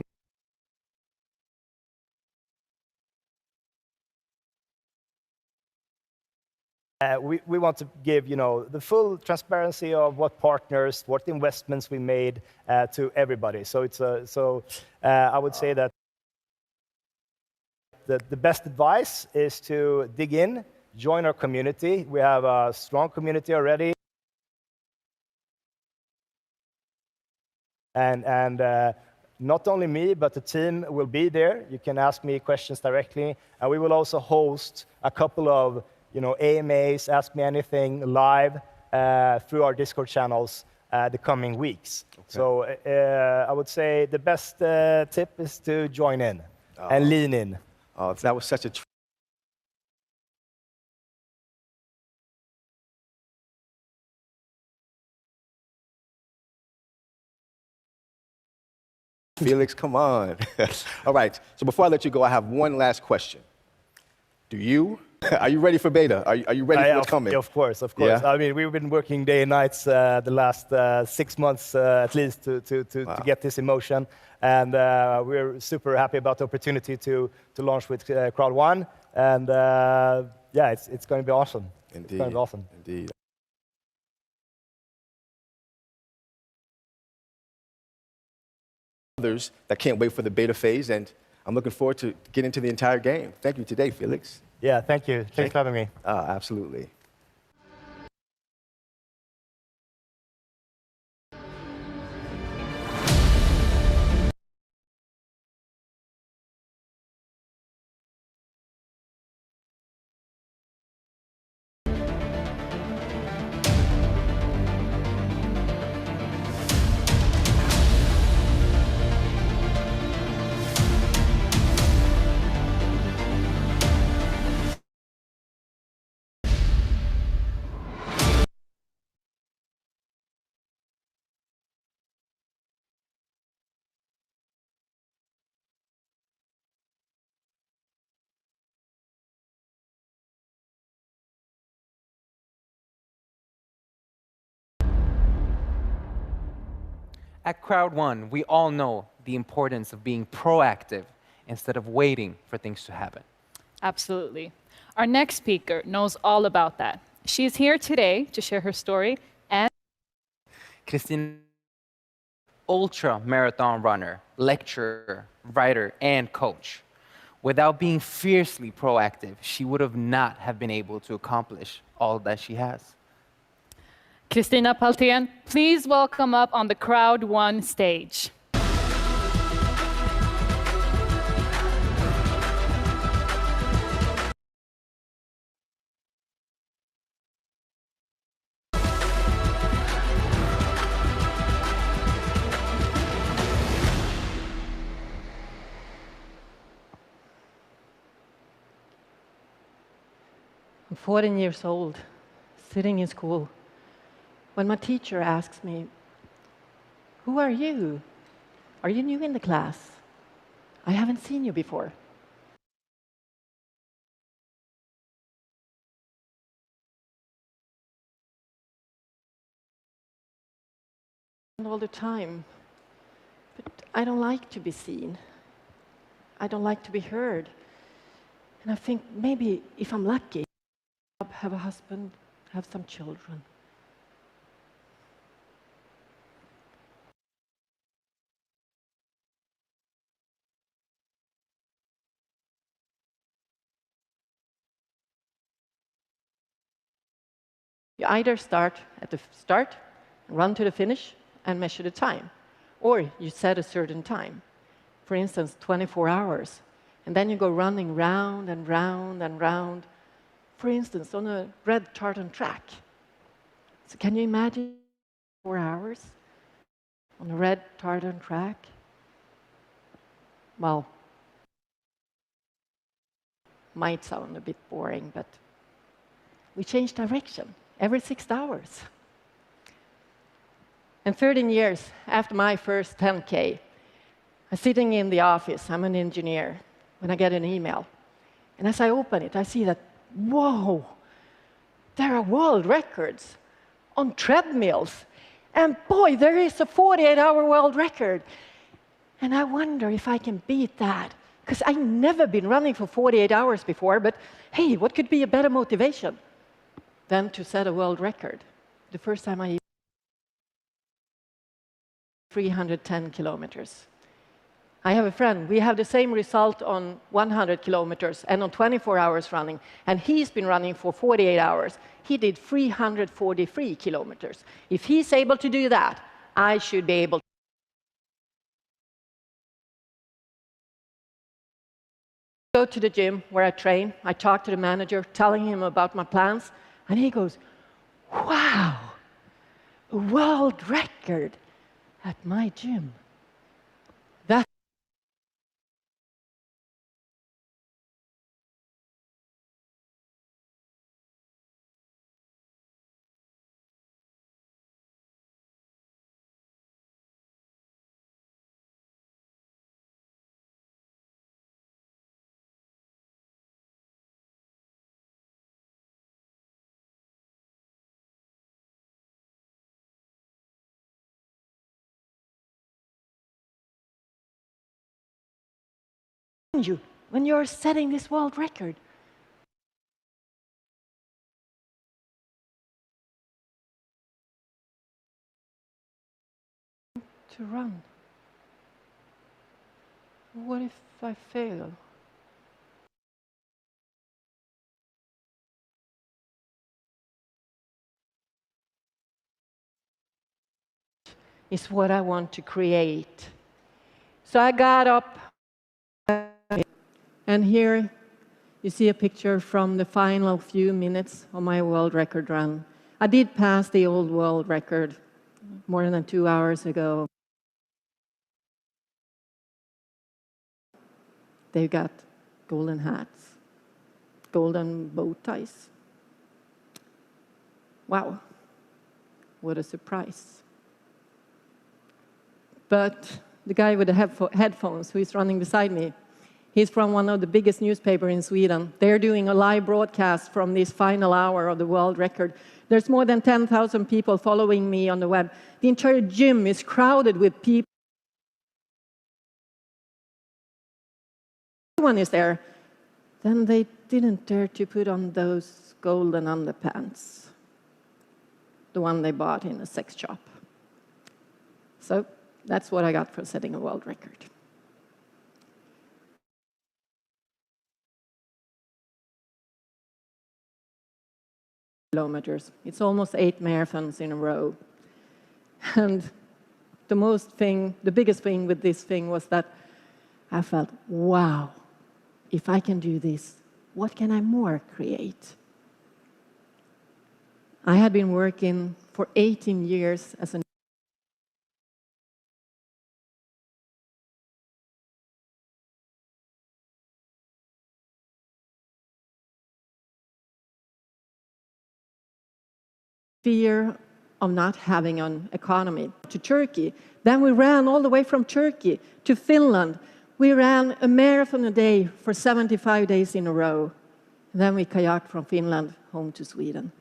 we want to give the full transparency of what partners, what investments we made to everybody. So it's I would say that the best advice is to dig in, join our community. We have a strong community already, and not only me, but the team will be there. You can ask me questions directly, and we will also host a couple of AMAs, Ask Me Anything live through our Discord channels the coming weeks. Okay. So I would say the best tip is to join in and lean in. Oh, that was such a Felix, come on. All right, so before I let you go, I have one last question. Are you ready for beta? Are you ready for what's coming? Of course. Yeah? I mean, we've been working day and nights the last 6 months at least to get this in motion. And we're super happy about the opportunity to launch with Crowd1. And yeah, it's going to be awesome. Indeed. It's going to be awesome. Indeed. Others that can't wait for the beta phase, and I'm looking forward to getting into the entire game. Thank you today, Felix. Yeah, thank you. Thanks for having me. Absolutely. At Crowd1, we all know the importance of being proactive instead of waiting for things to happen. Absolutely. Our next speaker knows all about that. She's here today to share her story and Kristina, ultra marathon runner, lecturer, writer, and coach. Without being fiercely proactive, she would have not have been able to accomplish all that she has. Kristina Paltén, please welcome up on the Crowd1 stage. I'm 14 years old, sitting in school, when my teacher asks me, "Who are you? Are you new in the class? I haven't seen you before." All the time, but I don't like to be seen. I don't like to be heard. And I think maybe if I'm lucky, I'll have a husband, have some children. You either start at the start, run to the finish, and measure the time. Or you set a certain time, for instance, 24 hours. And then you go running round and round and round, for instance, on a red tartan track. So can you imagine 4 hours on a red tartan track? Well, might sound a bit boring, but we change direction every 6 hours. And 13 years after my first 10K, I'm sitting in the office, I'm an engineer, when I get an email. And as I open it, I see that, whoa, there are world records on treadmills. And boy, there is a 48-hour world record. And I wonder if I can beat that. Because I've never been running for 48 hours before, but hey, what could be a better motivation than to set a world record? The first time I 310 kilometers. I have a friend, we have the same result on 100 kilometers and on 24 hours running, and he's been running for 48 hours. He did 343 kilometers. If he's able to do that, I should be able to. Go to the gym where I train, I talk to the manager, telling him about my plans, and he goes, wow, a world record at my gym. That you when you're setting this world record. To run. What if I fail? Is what I want to create. So I got up. And here you see a picture from the final few minutes of my world record run. I did pass the old world record more than 2 hours ago. They got golden hats, golden bow ties. Wow, what a surprise. But the guy with the headphones who is running beside me, he's from one of the biggest newspapers in Sweden. They're doing a live broadcast from this final hour of the world record. There's more than 10,000 people following me on the web. The entire gym is crowded with people. Everyone is there. Then they didn't dare to put on those golden underpants, the one they bought in a sex shop. So that's what I got for setting a world record. Kilometers. It's almost 8 marathons in a row. And the biggest thing with this thing was that I felt, wow, if I can do this, what can I more create? I had been working for 18 years as a fear of not having an economy to Turkey. Then we ran all the way from Turkey to Finland. We ran a marathon a day for 75 days in a row. And then we kayaked from Finland home to Sweden.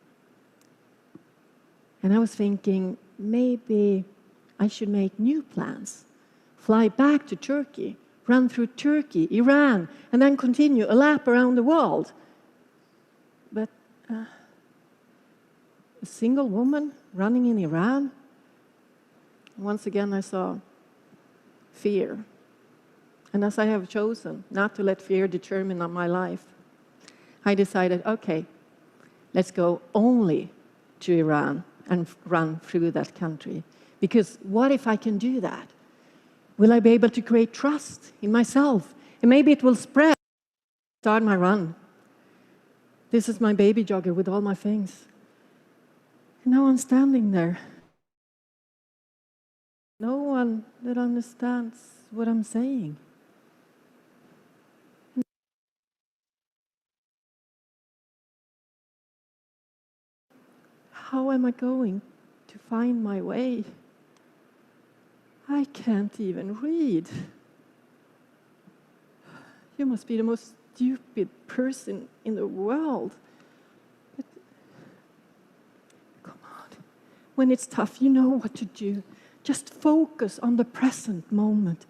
And I was thinking, maybe I should make new plans. Fly back to Turkey, run through Turkey, Iran, and then continue a lap around the world. But a single woman running in Iran? Once again, I saw fear. And as I have chosen not to let fear determine my life, I decided, okay, let's go only to Iran and run through that country. Because what if I can do that? Will I be able to create trust in myself? And maybe it will spread. Start my run. This is my baby jogger with all my things. And now I'm standing there. No one that understands what I'm saying. How am I going to find my way? I can't even read. You must be the most stupid person in the world. But come on. When it's tough, you know what to do. Just focus on the present moment.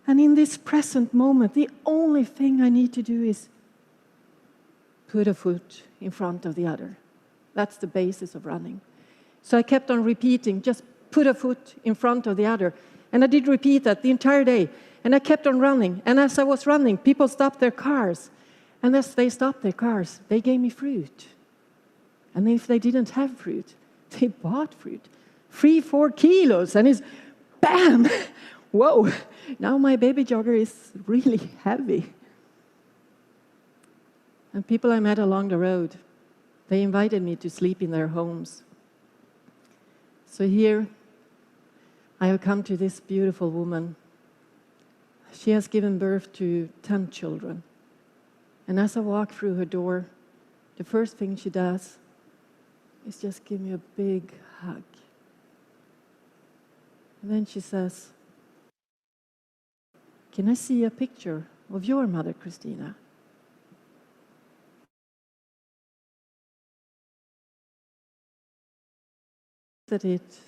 And in this present moment, the only thing I need to do is put a foot in front of the other. That's the basis of running. So I kept on repeating, just put a foot in front of the other. And I did repeat that the entire day. And I kept on running. And as I was running, people stopped their cars. And as they stopped their cars, they gave me fruit. And if they didn't have fruit, they bought fruit. 3-4 kilos. And it's bam! Whoa! Now my baby jogger is really heavy. And people I met along the road, they invited me to sleep in their homes. So here, I have come to this beautiful woman. She has given birth to 10 children. And as I walk through her door, the first thing she does is just give me a big hug. And then she says, "Can I see a picture of your mother, Christina?" That it.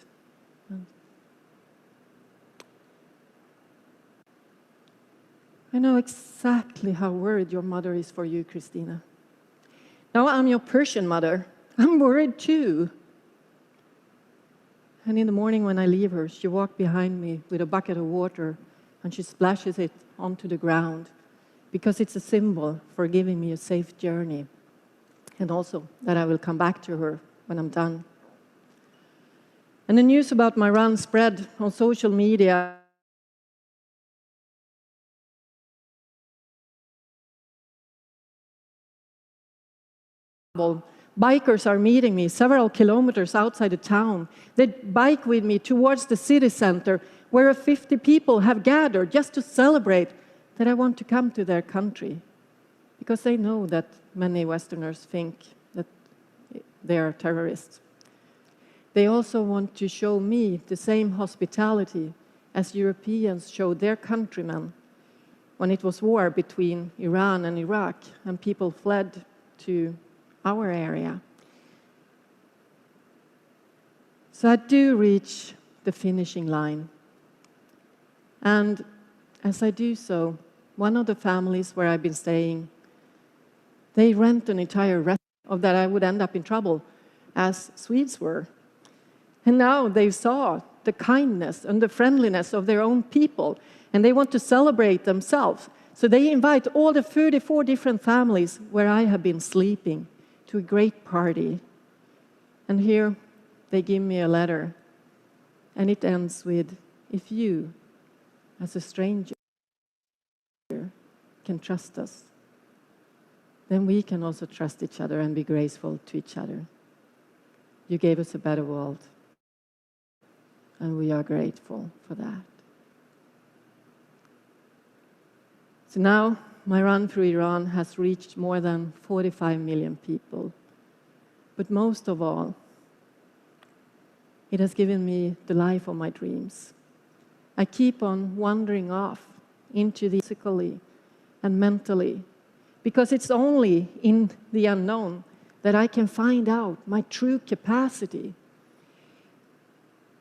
I know exactly how worried your mother is for you, Christina. Now I'm your Persian mother. I'm worried too. And in the morning when I leave her, she walks behind me with a bucket of water and she splashes it onto the ground because it's a symbol for giving me a safe journey and also that I will come back to her when I'm done. And the news about my run spread on social media. Bikers are meeting me several kilometers outside the town. They bike with me towards the city center where 50 people have gathered just to celebrate that I want to come to their country because they know that many Westerners think that they are terrorists. They also want to show me the same hospitality as Europeans showed their countrymen when it was war between Iran and Iraq and people fled to our area. So I do reach the finishing line. And as I do so, one of the families where I've been staying, they rent an entire restaurant of that I would end up in trouble, as Swedes were. And now they saw the kindness and the friendliness of their own people, and they want to celebrate themselves. So they invite all the 34 different families where I have been sleeping to a great party. And here they give me a letter, and it ends with, "If you, as a stranger, can trust us, then we can also trust each other and be graceful to each other. You gave us a better world, and we are grateful for that." So now, my run through Iran has reached more than 45 million people. But most of all, it has given me the life of my dreams. I keep on wandering off into the physically and mentally, because it's only in the unknown that I can find out my true capacity.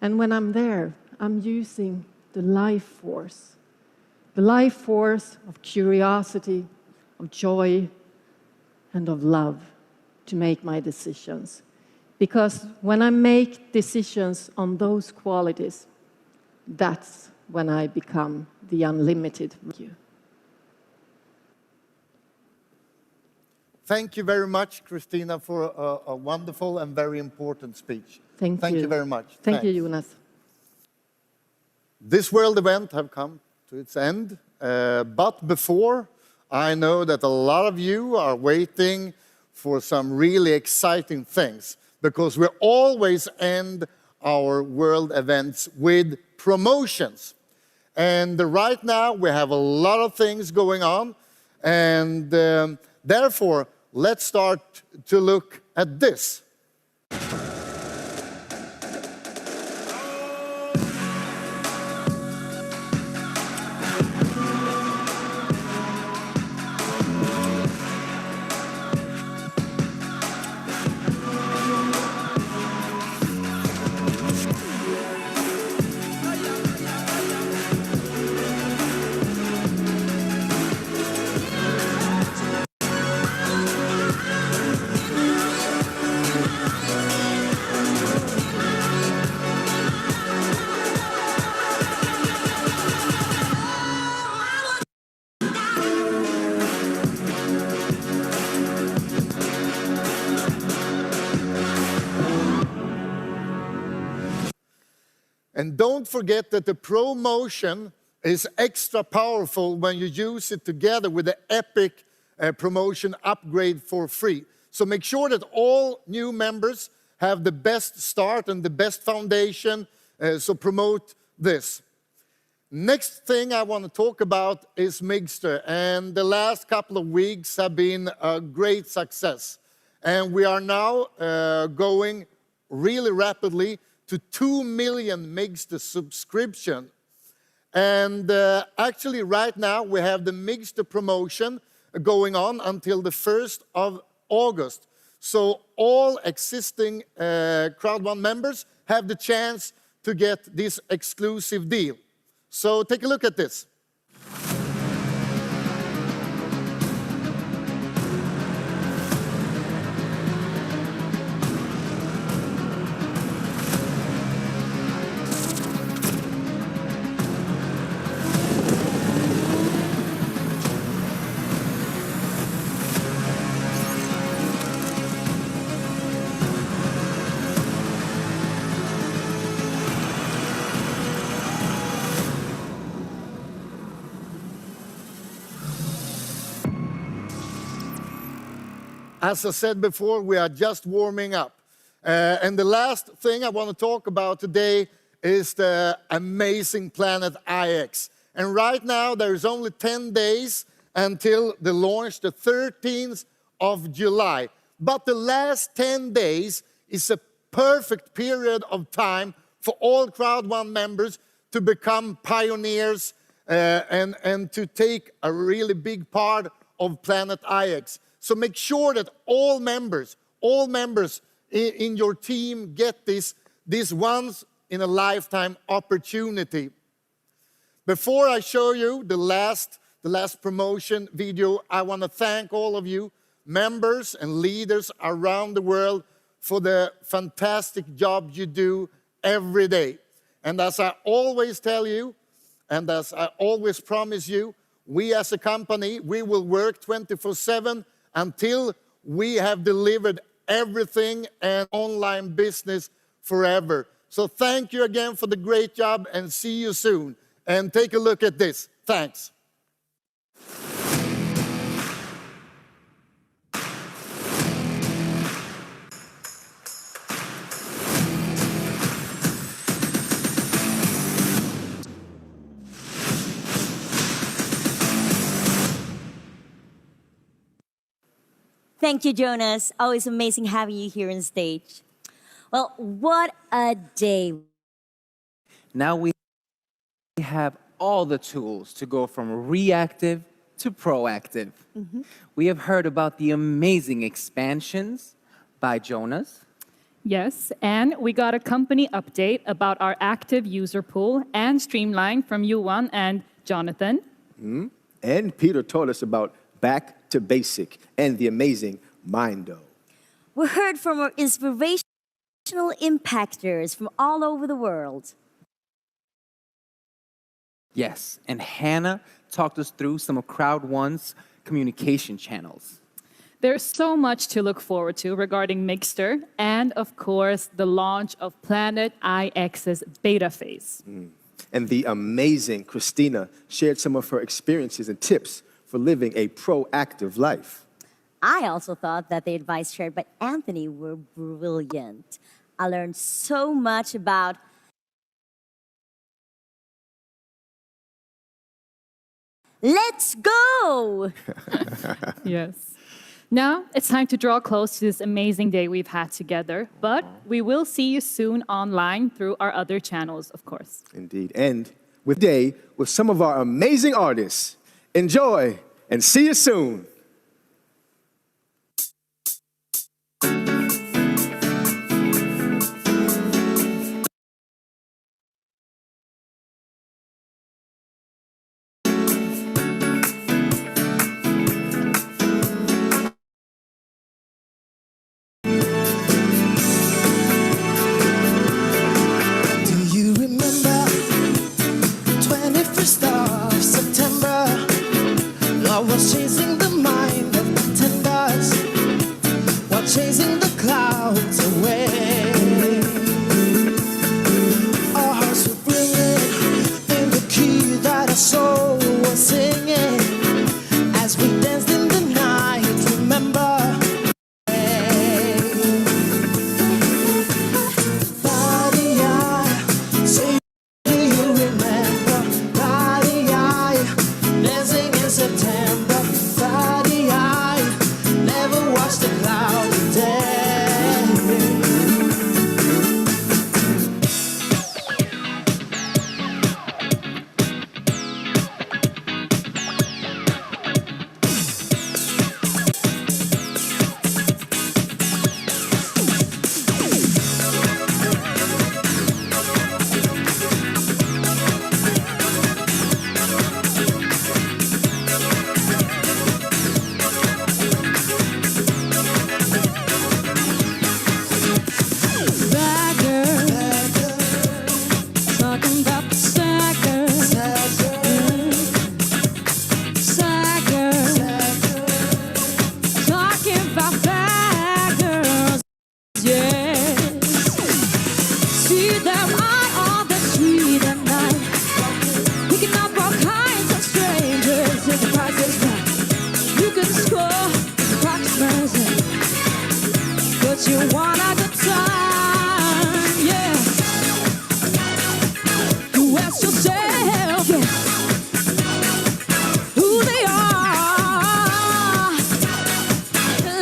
And when I'm there, I'm using the life force of curiosity, of joy, and of love to make my decisions. Because when I make decisions on those qualities, that's when I become the unlimited you. thank you very much, Christina, for a wonderful and very important speech. Thank you. You very much. Thank you, Jonas. This world event have come to its end, but before, I know that a lot of you are waiting for some really exciting things, because we always end our world events with promotions. And right now we have a lot of things going on, and therefore let's start to look at this. And don't forget that the promotion is extra powerful when you use it together with the Epic promotion upgrade for free. So make sure that all new members have the best start and the best foundation, so promote this. Next thing I want to talk about is Migster, and the last couple of weeks have been a great success. And we are now going really rapidly to 2 million Migster subscription. And actually right now we have the Migster promotion going on until the 1st of August. So all existing Crowd1 members have the chance to get this exclusive deal. So take a look at this. As I said before, we are just warming up. And the last thing I want to talk about today is the amazing Planet IX. And right now, there is only 10 days until the launch, the 13th of July. But the last 10 days is a perfect period of time for all Crowd1 members to become pioneers and to take a really big part of Planet IX. So make sure that all members in your team get this once in a lifetime opportunity. Before I show you the last promotion video, I want to thank all of you, members and leaders around the world, for the fantastic job you do every day. And as I always tell you, and as I always promise you, we as a company, we will work 24/7 until we have delivered everything and online business forever. So thank you again for the great job, and see you soon. And take a look at this. Thanks. Thank you, Jonas. Always amazing having you here on stage. Well, what a day. Now we have all the tools to go from reactive to proactive. We have heard about the amazing expansions by Jonas. Yes, and we got a company update about our active user pool and Streamline from Johan and Jonathan. And Peter taught us about Back to Basic and the amazing Mindo. We heard from our inspirational impactors from all over the world. Yes, and Hannah talked us through some of Crowd1's communication channels. There's so much to look forward to regarding Mixter and, of course, the launch of Planet IX's beta phase. And the amazing Christina shared some of her experiences and tips for living a proactive life. I also thought that the advice shared by Anthony were brilliant. I learned so much about let's go! Yes. Now it's time to draw close to this amazing day we've had together, but we will see you soon online through our other channels, of course. Indeed. And with day with some of our amazing artists. Enjoy and see you soon. Chasing the mind of pretenders while chasing the clouds away. Our hearts were bringing in the key that our soul was singing as we danced in the night. Remember, Body, say, do you remember? Body, dancing in September. You want a good time, yeah. You ask yourself, yeah, who they are.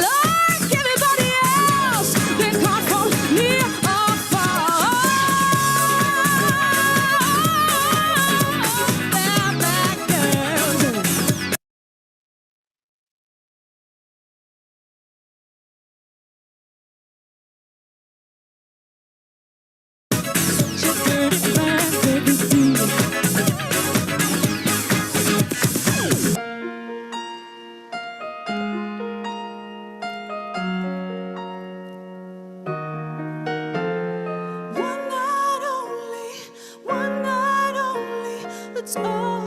Like everybody else, they come from near or far. They're bad girls. One night only, it's all.